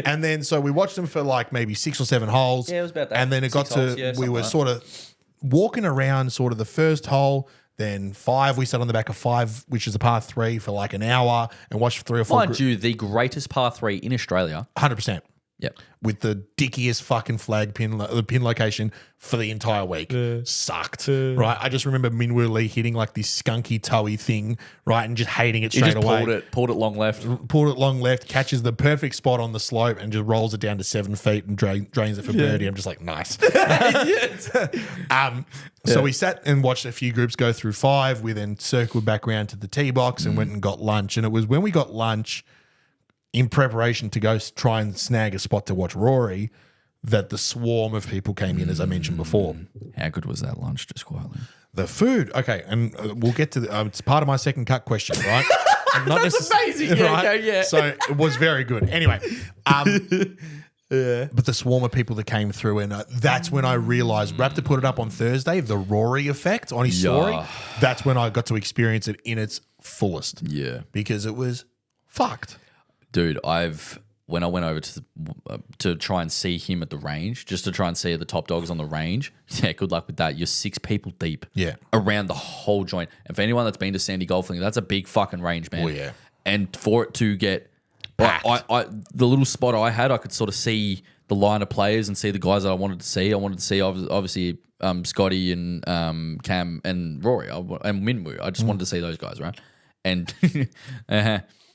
And then so we watched them for like maybe 6 or 7 holes. Yeah, it was about that. And then it got 6 to, holes, yeah, we something were like that. sort of walking around sort of the first hole, Then 5, we sat on the back of 5, which is a par 3 for like an hour and watched 3 or 4. Mind you, the greatest par 3 in Australia. 100%. Yep. With the dickiest fucking flag pin, the pin location for the entire week. Sucked. Right. I just remember Minwoo Lee hitting like this skunky toey thing, right, and just hating it He straight just away. pulled it long left. Pulled it long left, catches the perfect spot on the slope and just rolls it down to 7 feet and drains it for birdie. I'm just like, nice. So we sat and watched a few groups go through 5. We then circled back around to the tee box and went and got lunch. And it was when we got lunch in preparation to go try and snag a spot to watch Rory that the swarm of people came in, as I mentioned before. How good was that lunch, just quietly? The food, okay, and we'll get to it's part of my second cut question, right? Not That's amazing. Yeah, okay, yeah. So it was very good. Anyway, but the swarm of people that came through, and that's when I realized, Raptor put it up on Thursday, the Rory effect on his story. That's when I got to experience it in its fullest. Yeah. Because it was fucked. Dude, when I went over to try and see him at the range, just to try and see the top dogs on the range. Yeah, good luck with that. You're 6 people deep. Yeah. Around the whole joint. And for anyone that's been to Sandy Golfing, that's a big fucking range, man. Oh, yeah. And for it to get I the little spot I had, I could sort of see the line of players and see the guys that I wanted to see. I wanted to see obviously Scotty and Cam and Rory and Minwoo. I just wanted to see those guys, right? And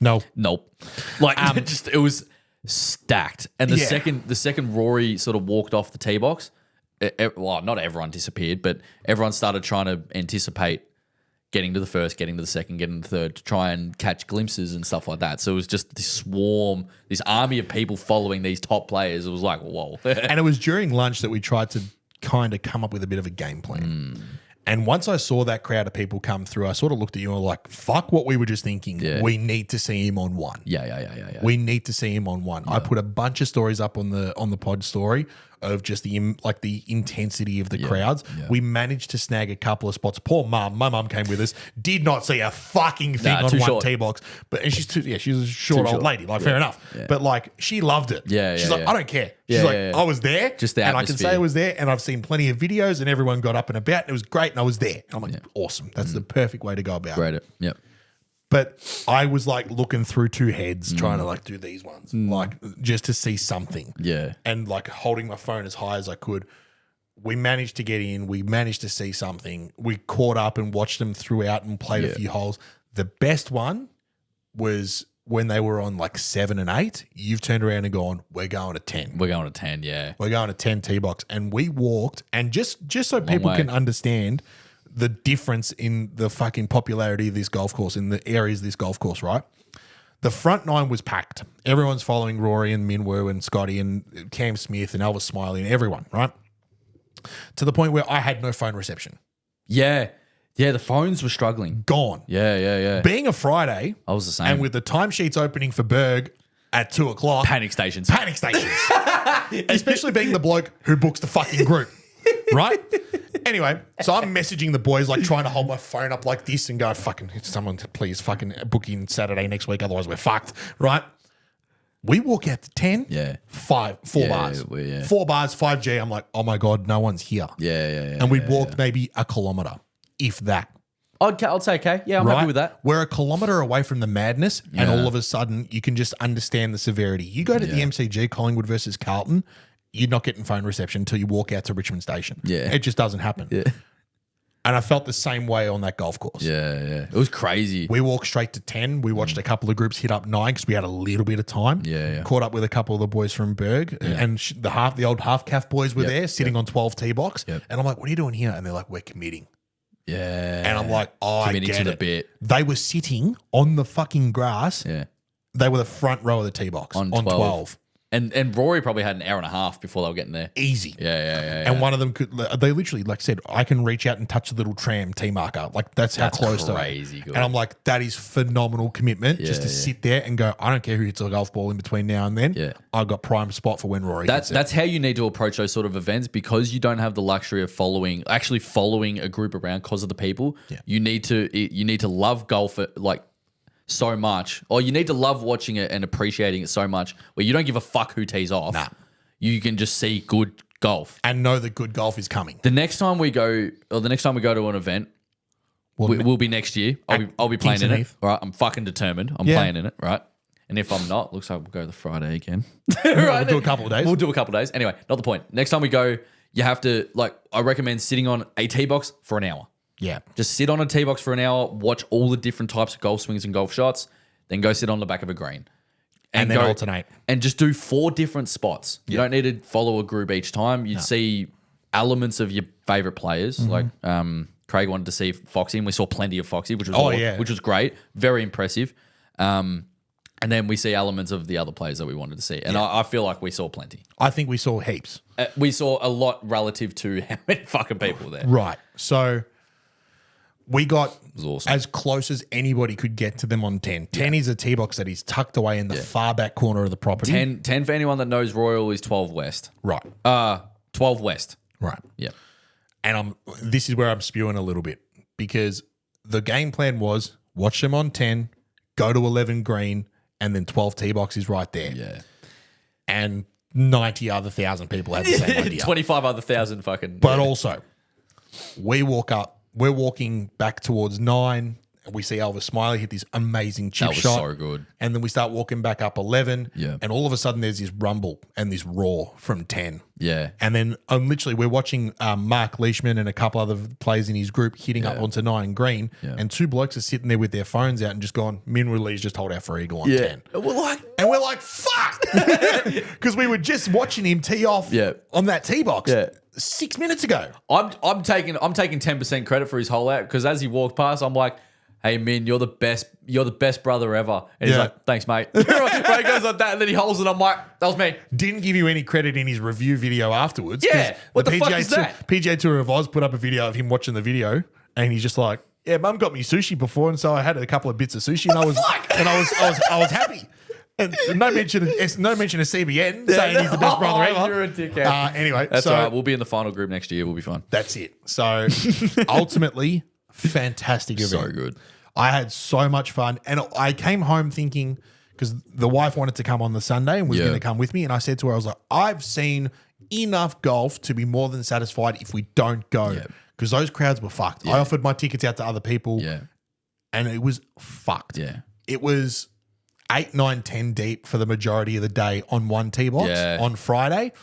Nope. Like it was stacked. And the second Rory sort of walked off the tee box, well, not everyone disappeared, but everyone started trying to anticipate getting to the first, getting to the second, getting to the third to try and catch glimpses and stuff like that. So it was just this swarm, this army of people following these top players. It was like, whoa. And it was during lunch that we tried to kind of come up with a bit of a game plan. And once I saw that crowd of people come through, I sort of looked at you and was like, fuck what we were just thinking. Yeah. We need to see him on one. Yeah. We need to see him on one. I put a bunch of stories up on the pod story of just the intensity of the crowds. Yeah. We managed to snag a couple of spots. Poor mum, my mum came with us, did not see a fucking thing on one tee box. And she's she's a short old lady, like fair enough. Yeah. But like she loved it. She's like, I don't care. She's I was there. Just the and atmosphere. I can say I was there, and I've seen plenty of videos and everyone got up and about and it was great and I was there. And I'm like, awesome. That's the perfect way to go about it. Yep. But I was like looking through 2 heads trying to like do these ones, like just to see something. Yeah. And like holding my phone as high as I could. We managed to get in. We managed to see something. We caught up and watched them throughout and played a few holes. The best one was when they were on like 7 and 8. You've turned around and gone, we're going to 10. We're going to 10, yeah. We're going to 10 tee box. And we walked, and just so people can understand the difference in the fucking popularity of this golf course, in the areas of this golf course, right? The front 9 was packed. Everyone's following Rory and Minwoo and Scotty and Cam Smith and Elvis Smiley and everyone, right? To the point where I had no phone reception. Yeah. Yeah, the phones were struggling. Gone. Yeah. Being a Friday. I was the same. And with the timesheets opening for Berg at 2 o'clock. Panic stations. Especially being the bloke who books the fucking group. Right? Anyway, so I'm messaging the boys, like trying to hold my phone up like this and go, fucking, someone please fucking book in Saturday next week, otherwise we're fucked, right? We walk out to 10, 4 bars. 4 bars, 5G. I'm like, oh my God, no one's here. Yeah. And we'd walked maybe a kilometre, if that. I'd say okay. Yeah, I'm happy with that. We're a kilometre away from the madness, and all of a sudden you can just understand the severity. You go to the MCG, Collingwood versus Carlton, you're not getting phone reception until you walk out to Richmond Station. Yeah. It just doesn't happen. Yeah. And I felt the same way on that golf course. Yeah. It was crazy. We walked straight to 10. We watched a couple of groups hit up 9 because we had a little bit of time. Yeah. Caught up with a couple of the boys from Berg. And the old half-calf boys were there sitting on 12 tee box. Yep. And I'm like, what are you doing here? And they're like, we're committing. Yeah. And I'm like, oh, committing I get to it. The bit. They were sitting on the fucking grass. Yeah. They were the front row of the tee box on 12. And Rory probably had an hour and a half before they were getting there. Easy. Yeah. And one of them they literally like said, I can reach out and touch the little tram tee marker. Like that's how close they are. Crazy good. And I'm like, that is phenomenal commitment just to sit there and go, I don't care who hits a golf ball in between now and then. Yeah. I've got prime spot for when Rory gets it. That's how you need to approach those sort of events, because you don't have the luxury of following a group around because of the people. Yeah. You need to love golf like so much, or you need to love watching it and appreciating it so much where you don't give a fuck who tees off. Nah. You can just see good golf and know that good golf is coming. The next time we go to an event, will be next year. I'll be playing in it. Heath. All right, I'm fucking determined. I'm Yeah. playing in it, right? And if I'm not, looks like we'll go the Friday again. We'll do a couple of days. We'll do a couple of days. Anyway, not the point. Next time we go, you have to, like, I recommend sitting on a tee box for an hour. Yeah. Just sit on a tee box for an hour, watch all the different types of golf swings and golf shots, then go sit on the back of a green. And then alternate. And just do 4 different spots. You don't need to follow a group each time. You'd see elements of your favorite players. Like Craig wanted to see Foxy, and we saw plenty of Foxy, which was which was great. Very impressive. And then we see elements of the other players that we wanted to see. And I feel like we saw plenty. I think we saw heaps. We saw a lot relative to how many fucking people were there. Right. So we got awesome. as close as anybody could get to them on 10. 10 is a tee box that is tucked away in the far back corner of the property. 10 for anyone that knows Royal is 12 West. Right. 12 West. Right. Yeah. And this is where I'm spewing a little bit because the game plan was watch them on 10, go to 11 green, and then 12 tee boxes right there. Yeah. And 90 other thousand people had the same idea. 25 other thousand fucking. But also, we're walking back towards 9. And we see Elvis Smiley hit this amazing chip shot. That was so good. And then we start walking back up 11. Yeah. And all of a sudden there's this rumble and this roar from 10. Yeah. And then literally we're watching Mark Leishman and a couple other players in his group hitting up onto 9 green. Yeah. And 2 blokes are sitting there with their phones out and just going, Minwoo Lee's just hold out for eagle on 10. We're like, Fuck! Because we were just watching him tee off on that tee box 6 minutes ago. I'm taking 10% credit for his hole out because as he walked past, I'm like, hey Min, you're the best brother ever. And he's like, thanks, mate. Right, he goes like that, and then he holds it. I'm like, that was me. Didn't give you any credit in his review video afterwards. Yeah, what the fuck is that? PGA Tour of Oz put up a video of him watching the video, and he's just like, "Yeah, Mum got me sushi before, and so I had a couple of bits of sushi, and I was happy." And no mention of CBN saying he's the best brother ever. You're a dickhead. Anyway, that's all right. We'll be in the final group next year. We'll be fine. That's it. So ultimately, fantastic event. So good. I had so much fun, and I came home thinking because the wife wanted to come on the Sunday and was going to come with me, and I said to her, I was like, I've seen enough golf to be more than satisfied if we don't go because those crowds were fucked. I offered my tickets out to other people, and it was fucked. Yeah, it was 8, 9, 10 deep for the majority of the day on one tee box on Friday.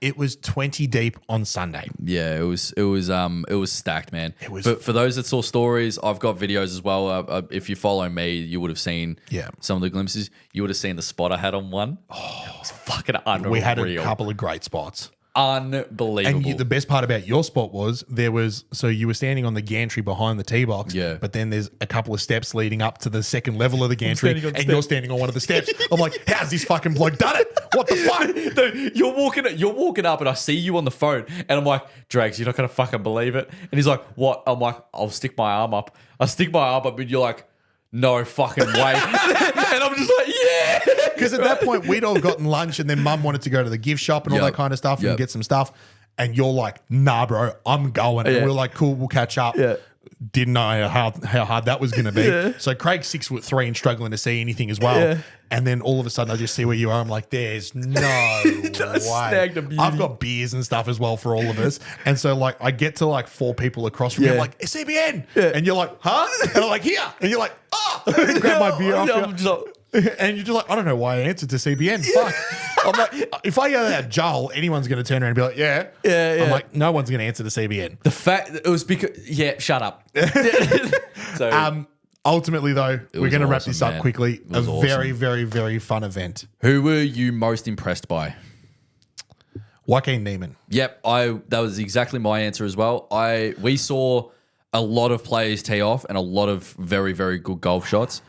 It was 20 deep on Sunday. Yeah, it was stacked, man. It was for those that saw stories, I've got videos as well. If you follow me, you would have seen some of the glimpses. You would have seen the spot I had on one. Oh, it was fucking unreal. We had a couple of great spots. Unbelievable. And the best part about your spot was so you were standing on the gantry behind the tee box, but then there's a couple of steps leading up to the second level of the gantry, and you're standing on one of the steps. I'm like, how's this fucking bloke done it? What the fuck? Dude, you're walking up, and I see you on the phone, and I'm like, Drags, you're not gonna fucking believe it. And he's like, what? I'm like, I'll stick my arm up. And you're like, no fucking way. And I'm just like, yeah. Because at that point, we'd all gotten lunch, and then Mum wanted to go to the gift shop and all that kind of stuff and get some stuff. And you're like, nah, bro, I'm going. And we're like, cool, we'll catch up. Yeah. Didn't know how hard that was going to be. So Craig's 6'3" and struggling to see anything as well. Yeah. And then all of a sudden, I just see where you are. I'm like, there's no way. I've got beers and stuff as well for all of us. And so like, I get to like 4 people across from you. I'm like, SCBN. And you're like, huh? And I'm like, here. And you're like, ah. Oh. Grab my beer off you. And you're just like, I don't know why I answered to CBN. Fuck. I'm like, if I yell out Joel, anyone's going to turn around and be like, yeah. I'm like, no one's going to answer to CBN. The fact it was because, shut up. So, ultimately, though, we're going to wrap this up quickly. A very, very, very fun event. Who were you most impressed by? Joaquin Neiman. Yep, that was exactly my answer as well. We saw a lot of players tee off and a lot of very, very good golf shots.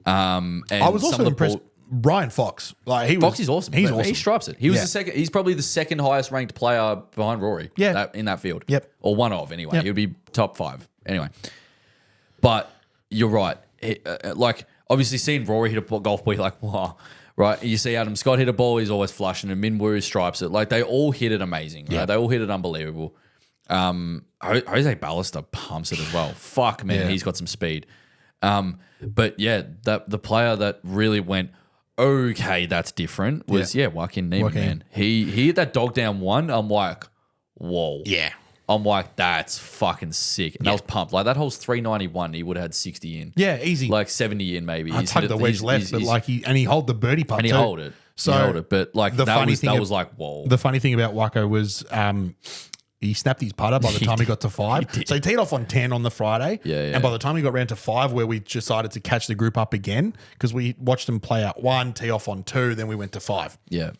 And I was also impressed. Brian Fox, Fox is awesome. He's awesome. He stripes it. He was the second. He's probably the second highest ranked player behind Rory. Yeah. In that field. Yep. Or one of anyway. Yep. He would be top 5 anyway. But you're right. Like obviously seeing Rory hit a golf ball, you're like, wow. Right. You see Adam Scott hit a ball, he's always flushing, and Minwoo stripes it. Like they all hit it amazing. Right? Yeah. They all hit it unbelievable. Jose Ballester pumps it as well. Fuck man, he's got some speed. But yeah, the player that really went, okay, that's different was Joaquin Neiman, man. He hit that dog down one. I'm like, whoa. Yeah. I'm like, that's fucking sick. And I was pumped. Like that hole's 391. He would have had 60 in. Yeah, easy. Like 70 in maybe. I tugged the wedge left, but like he held the birdie putt and he too. hold it. So he held it. But like that was like, whoa. The funny thing about Wacko was he snapped his putter by the time he got to 5. So he teed off on 10 on the Friday. Yeah. And by the time he got round to 5, where we decided to catch the group up again, because we watched them play out 1, tee off on 2, then we went to 5. Yeah.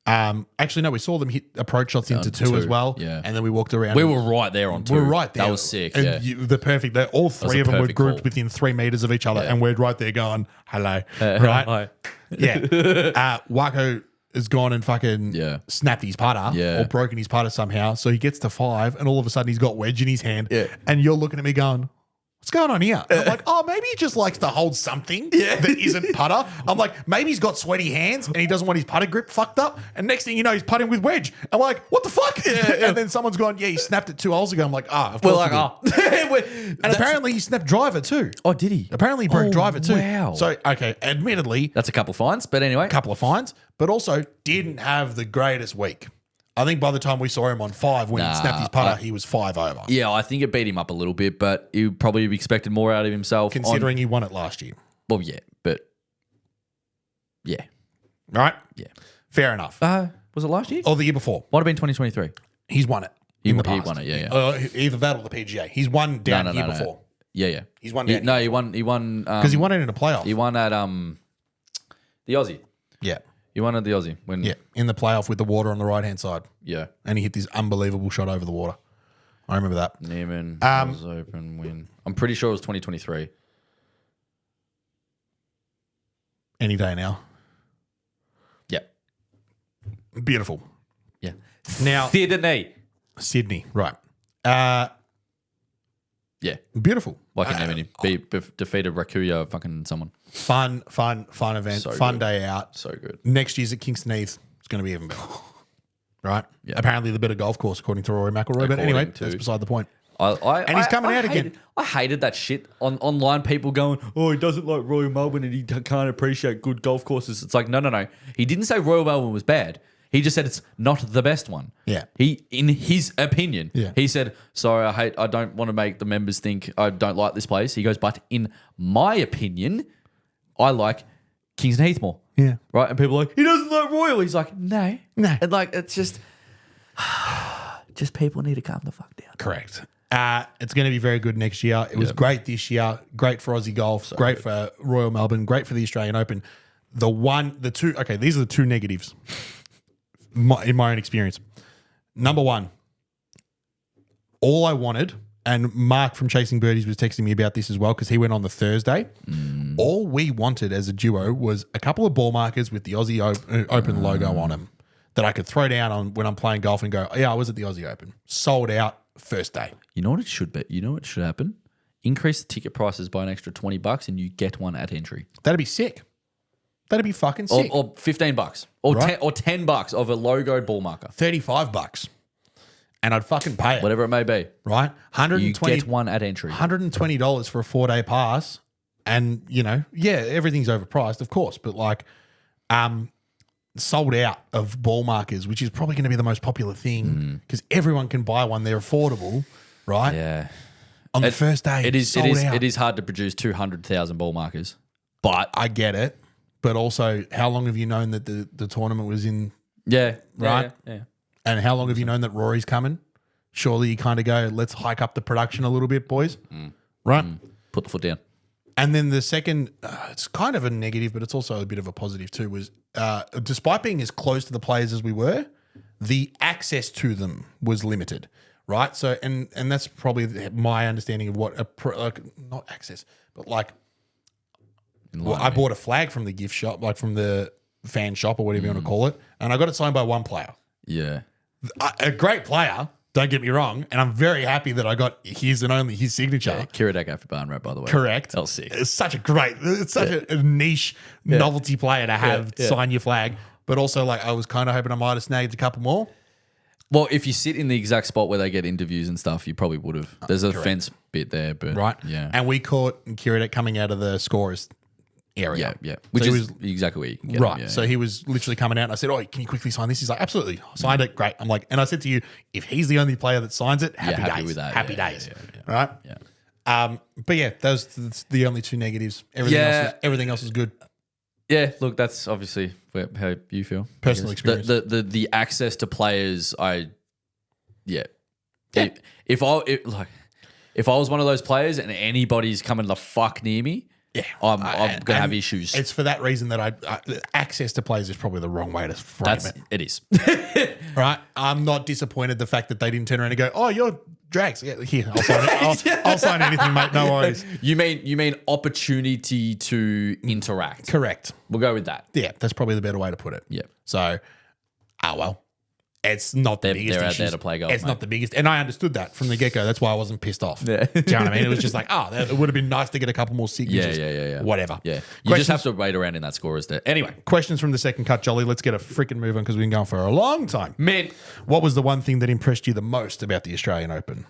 Actually, no, we saw them hit approach shots into 2 as well. Yeah. And then we walked around. We were right there on 2. We were right there. That was sick. And Yeah. all 3 of them were grouped call. within 3 meters of each other. Yeah. And we're right there going, hello. Right? Hi. Yeah. Wacko has gone and fucking snapped his putter or broken his putter somehow. So he gets to 5 and all of a sudden he's got wedge in his hand. Yeah. And you're looking at me going, what's going on here? I'm like, oh, maybe he just likes to hold something that isn't putter. I'm like, maybe he's got sweaty hands and he doesn't want his putter grip fucked up. And next thing you know, he's putting with wedge. I'm like, what the fuck? And then someone's gone, yeah, he snapped it 2 holes ago. I'm like, of course We're like, he did. And apparently he snapped driver too. Oh, did he? Apparently he broke driver too. Wow. So, okay, admittedly, That's a couple of fines, but anyway. a couple of fines, but also didn't have the greatest week. I think by the time we saw him on 5, when he snapped his putter, he was 5 over. Yeah, I think it beat him up a little bit, but he probably expected more out of himself. Considering he won it last year. Well, yeah, but yeah. Right? Yeah. Fair enough. Was it last year? Or the year before. Might have been 2023. He's won it. He in the past. won it, yeah. Either that or the PGA. He's won down here before. Yeah. He's won down He won. because he won it in a playoff. He won at the Aussie. Yeah. He won at the Aussie when In the playoff with the water on the right hand side. Yeah. And he hit this unbelievable shot over the water. I remember that. Neiman was open win. I'm pretty sure it was 2023. Any day now. Yeah. Beautiful. Yeah. Now Sydney. Right. Yeah. Beautiful. Like Neiman defeated Rakuya fucking someone. Fun event. So fun good. day out. So good. Next year's at Kingston Heath. It's going to be even better. Right? Yeah. Apparently the better golf course, according to Rory McIlroy. But anyway, that's beside the point. And he's coming out again. I hated that shit on online. People going, "Oh, he doesn't like Royal Melbourne and he can't appreciate good golf courses." It's like, no. He didn't say Royal Melbourne was bad. He just said it's not the best one. Yeah. He, in his opinion, Yeah. he said, "Sorry, I don't want to make the members think I don't like this place." He goes, "But in my opinion, I like Kingston Heath more." Yeah. Right? And people are like, "He doesn't like Royal." He's like, "No." No. And like, it's just people need to calm the fuck down. Correct. It's going to be very good next year. It was great this year. Great for Aussie golf. Great for Royal Melbourne. Great for the Australian Open. The two. Okay, these are the two negatives in my own experience. Number one, all I wanted, and Mark from Chasing Birdies was texting me about this as well because he went on the Thursday. All we wanted as a duo was a couple of ball markers with the Aussie Open logo on them that I could throw down on when I'm playing golf and go, "Oh, yeah, I was at the Aussie Open." Sold out first day. You know what it should be? You know what should happen? Increase the ticket prices by an extra $20 and you get one at entry. That'd be sick. That'd be fucking sick. Or $15. Or Right. $10 of a logoed ball marker. $35. And I'd fucking pay it. Whatever it may be. Right? You get one at entry. $120 for a 4-day pass. And, everything's overpriced, of course. But sold out of ball markers, which is probably going to be the most popular thing because everyone can buy one. They're affordable, right? Yeah. On the first day, it is out. It is hard to produce 200,000 ball markers. But I get it. But also, how long have you known that the tournament was in? yeah, Right? Yeah. And how long have you known that Rory's coming? Surely you kind of go, let's hike up the production a little bit, boys. Right? Put the foot down. And then the second, it's kind of a negative, but it's also a bit of a positive too, was despite being as close to the players as we were, the access to them was limited, right? So, and that's probably my understanding of what not access, but I bought a flag from the gift shop, like from the fan shop or whatever you want to call it, and I got it signed by one player. Yeah. A great player, don't get me wrong, and I'm very happy that I got his and only his signature. Kiradek for barn rap, by the way. Correct. That was sick. It's such a niche novelty player to have sign your flag. But also, I was kind of hoping I might have snagged a couple more. Well, if you sit in the exact spot where they get interviews and stuff, you probably would have. There's a fence bit there, but Right? yeah. And we caught Kiradek coming out of the scorers area. Yeah. Which is exactly where you can get Right. him, yeah. So he was literally coming out and I said, "Oh, can you quickly sign this?" He's like, "Absolutely." Signed it. Great. I'm like, and I said to you, if he's the only player that signs it, happy happy days. with that. Happy Yeah, days. yeah. Right? Yeah. But yeah, those the only two negatives. Everything else is good. Yeah, look, that's obviously how you feel. Personal I guess. experience. The access to players, If I was one of those players and anybody's coming the fuck near me, I'm gonna have issues. It's for that reason that access to players is probably the wrong way to frame it. It is. Right? I'm not disappointed the fact that they didn't turn around and go, "Oh, you're Drax. Yeah, here, I'll sign it. I'll sign anything, mate. No worries." You mean opportunity to interact? Correct. We'll go with that. Yeah, that's probably the better way to put it. Yeah. So, well. It's not the biggest. They're out issues. there to play golf. It's not the biggest, and I understood that from the get go. That's why I wasn't pissed off. Yeah. Do you know what I mean? It was just like, it would have been nice to get a couple more signatures. Yeah. Whatever. Yeah. You just have to wait around in that scorers there. Anyway, questions from the second cut, Jolly. Let's get a freaking move on because we've been going for a long time. Man, what was the one thing that impressed you the most about the Australian Open?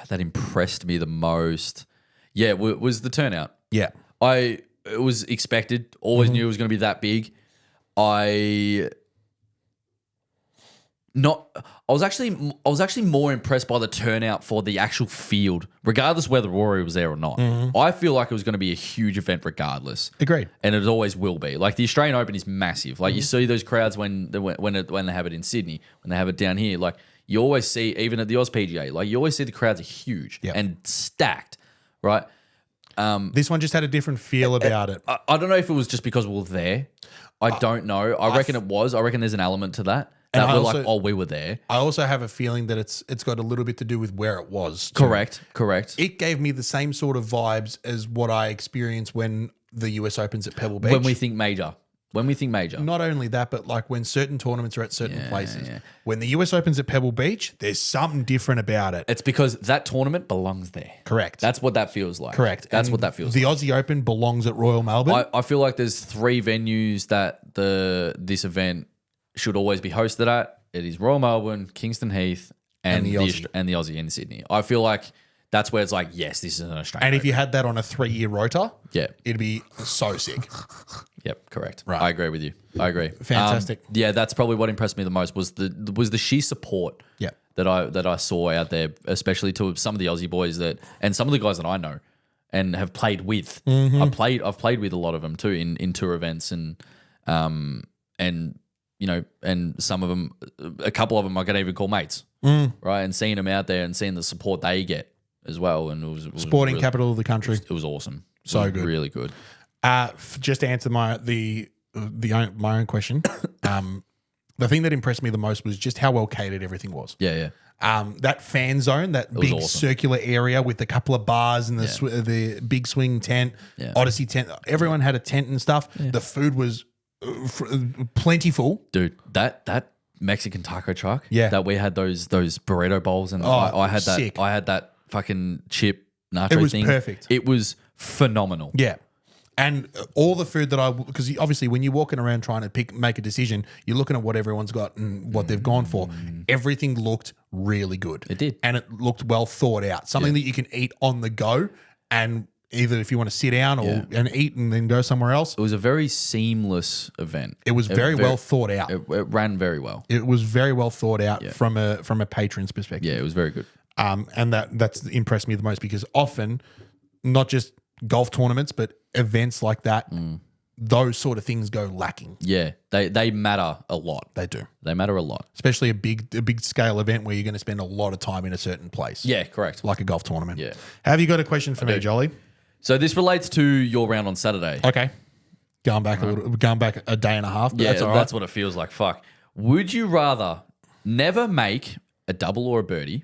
That impressed me the most. Yeah, was the turnout. Yeah. It was expected. Always knew it was going to be that big. I was actually more impressed by the turnout for the actual field, regardless whether Rory was there or not. I feel like it was going to be a huge event regardless. Agreed. And it always will be. Like the Australian Open is massive. Like you see those crowds when they have it in Sydney, when they have it down here. Like you always see, even at the Oz PGA, like you always see the crowds are huge and stacked, right? This one just had a different feel about it. I don't know if it was just because we were there. I don't know. I reckon it was. I reckon there's an element to that. That we're like, we were there. I also have a feeling that it's got a little bit to do with where it was. Too. Correct. It gave me the same sort of vibes as what I experienced when the US Opens at Pebble Beach. When we think major. Not only that, but like when certain tournaments are at certain places. Yeah. When the US Opens at Pebble Beach, there's something different about it. It's because that tournament belongs there. Correct. That's what that feels like. Correct. That's what that feels like. The Aussie Open belongs at Royal Melbourne. I feel like there's 3 venues that this event should always be hosted at. It is Royal Melbourne, Kingston Heath, and the Aussie in Sydney. I feel like that's where it's like, yes, this is an Australian. And if you had that on a 3-year rota, it'd be so sick. Yep, correct. Right. I agree with you. I agree. Fantastic. That's probably what impressed me the most was the sheer support that I saw out there, especially to some of the Aussie boys and some of the guys that I know and have played with. I've played with a lot of them too in tour events and you know, and some of them, a couple of them I could even call mates, right? And seeing them out there and seeing the support they get as well. And it was sporting really, capital of the country. It was awesome. So good. Really good. Just to answer my own question, the thing that impressed me the most was just how well catered everything was. Yeah. That fan zone, that big awesome. Circular area with a couple of bars and the big swing tent, Odyssey tent. Everyone had a tent and stuff. Yeah. The food was plentiful, dude. That Mexican taco truck, that we had those burrito bowls, and I had that. Sick. I had that fucking chip nacho thing. It was perfect. It was phenomenal. Yeah, and all the food that because obviously when you're walking around trying to make a decision, you're looking at what everyone's got and what they've gone for. Everything looked really good. It did, and it looked well thought out. Something that you can eat on the go and. Either if you want to sit down and eat and then go somewhere else. It was a very seamless event. It was very well thought out. It ran very well. It was very well thought out from a patron's perspective. Yeah, it was very good. And that's impressed me the most because often, not just golf tournaments, but events like that, those sort of things go lacking. Yeah, they matter a lot. They do. They matter a lot. Especially a big scale event where you're going to spend a lot of time in a certain place. Yeah, correct. Like a golf tournament. Yeah. Have you got a question for me, Jolly? So this relates to your round on Saturday. Okay. Going back a day and a half. But yeah, that's all right. That's what it feels like. Fuck. Would you rather never make a double or a birdie,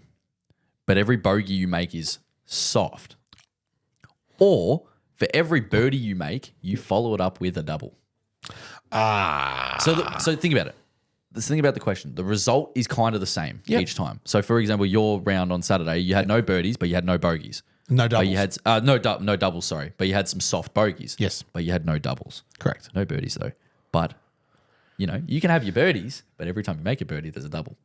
but every bogey you make is soft, or for every birdie you make, you follow it up with a double? So think about it. Let's think about the question. The result is kind of the same each time. So for example, your round on Saturday, you had no birdies, but you had no bogeys. No doubles. But you had no doubles. Sorry, but you had some soft bogeys. Yes, but you had no doubles. Correct. No birdies though. But you know you can have your birdies, but every time you make a birdie, there's a double.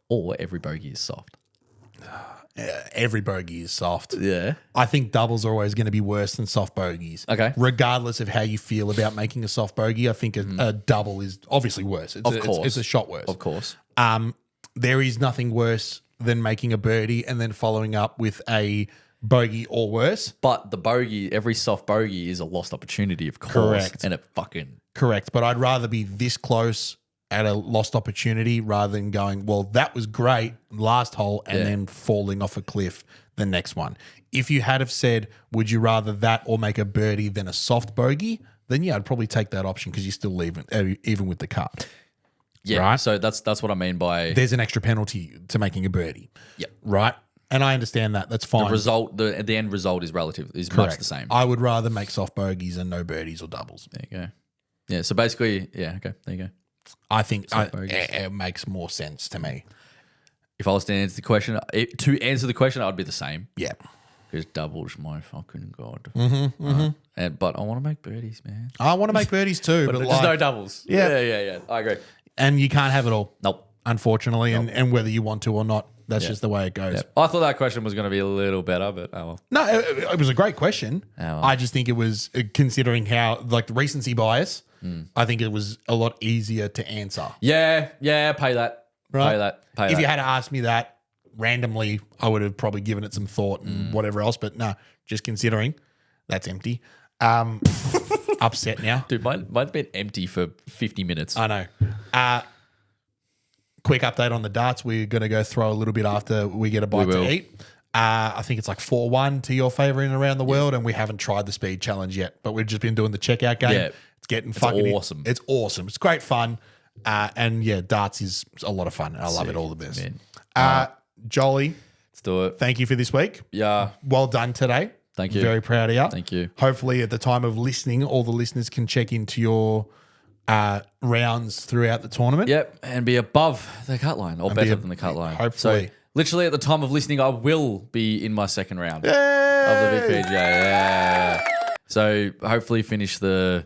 Or every bogey is soft. Every bogey is soft. Yeah. I think doubles are always going to be worse than soft bogeys. Okay. Regardless of how you feel about making a soft bogey, I think a double is obviously worse. It's a shot worse. Of course. There is nothing worse than making a birdie and then following up with a bogey or worse. But the bogey, every soft bogey is a lost opportunity, of course. Correct. And it fucking... Correct. But I'd rather be this close at a lost opportunity rather than going, well, that was great last hole and then falling off a cliff the next one. If you had have said, would you rather that or make a birdie than a soft bogey, then yeah, I'd probably take that option because you still leave it, even with the cut. Yeah, right? So that's what I mean by... There's an extra penalty to making a birdie. Yep. Right? And I understand that. That's fine. The end result is much the same. I would rather make soft bogeys and no birdies or doubles. There you go. Yeah, so basically, yeah, okay, there you go. I think it makes more sense to me. If I was to answer the question, I'd be the same. Yeah. Because doubles, my fucking God. Mm-hmm. But I want to make birdies, man. I want to make birdies too. but there's no doubles. Yeah. Yeah. I agree. And you can't have it all. Nope. Unfortunately. Nope. And whether you want to or not, that's just the way it goes. Yep. I thought that question was going to be a little better, but oh well. No, it was a great question. Oh, well. I just think it was, considering how, like, the recency bias, I think it was a lot easier to answer. Yeah, pay that. Right? Pay that. If you had asked me that randomly, I would have probably given it some thought and whatever else. But no, just considering, that's empty. Upset now. Dude, mine's been empty for 50 minutes. I know. Quick update on the darts. We're going to go throw a little bit after we get a bite to eat. I think it's like 4-1 to your favour in around the world, and we haven't tried the speed challenge yet, but we've just been doing the checkout game. Yeah. It's getting fucking awesome. It's awesome. It's great fun. And yeah, darts is a lot of fun. I love it all the best. Jolly, let's do it. Thank you for this week. Yeah. Well done today. Thank you. Very proud of you. Thank you. Hopefully at the time of listening, all the listeners can check into your rounds throughout the tournament. Yep, and be above the cut line or better than the cut line. Hopefully. So literally at the time of listening, I will be in my second round of Yay! the Big PGA. Yeah. So hopefully finish the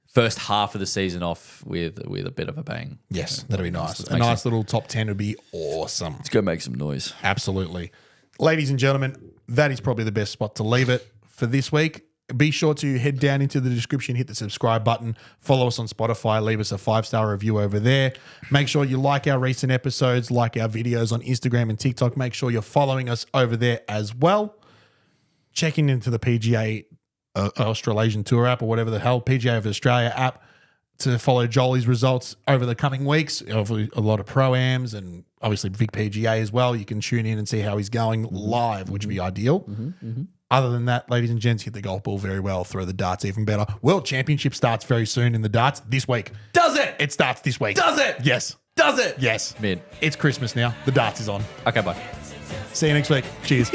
first half of the season off with a bit of a bang. Yes, that'd be nice. A nice little top 10 would be awesome. Let's go make some noise. Absolutely. Ladies and gentlemen, that is probably the best spot to leave it for this week. Be sure to head down into the description, hit the subscribe button, follow us on Spotify, leave us a 5-star review over there. Make sure you like our recent episodes, like our videos on Instagram and TikTok. Make sure you're following us over there as well. Checking into the PGA Australasian Tour app or whatever the hell, PGA of Australia app to follow Jolie's results over the coming weeks. Obviously, a lot of pro-ams and obviously Vic PGA as well. You can tune in and see how he's going live, which would be ideal. Other than that, ladies and gents, hit the golf ball very well. Throw the darts even better. World Championship starts very soon in the darts this week. Does it? It starts this week. Does it? Yes. Does it? Yes. Mid. It's Christmas now. The darts is on. Okay, bye. See you next week. Cheers.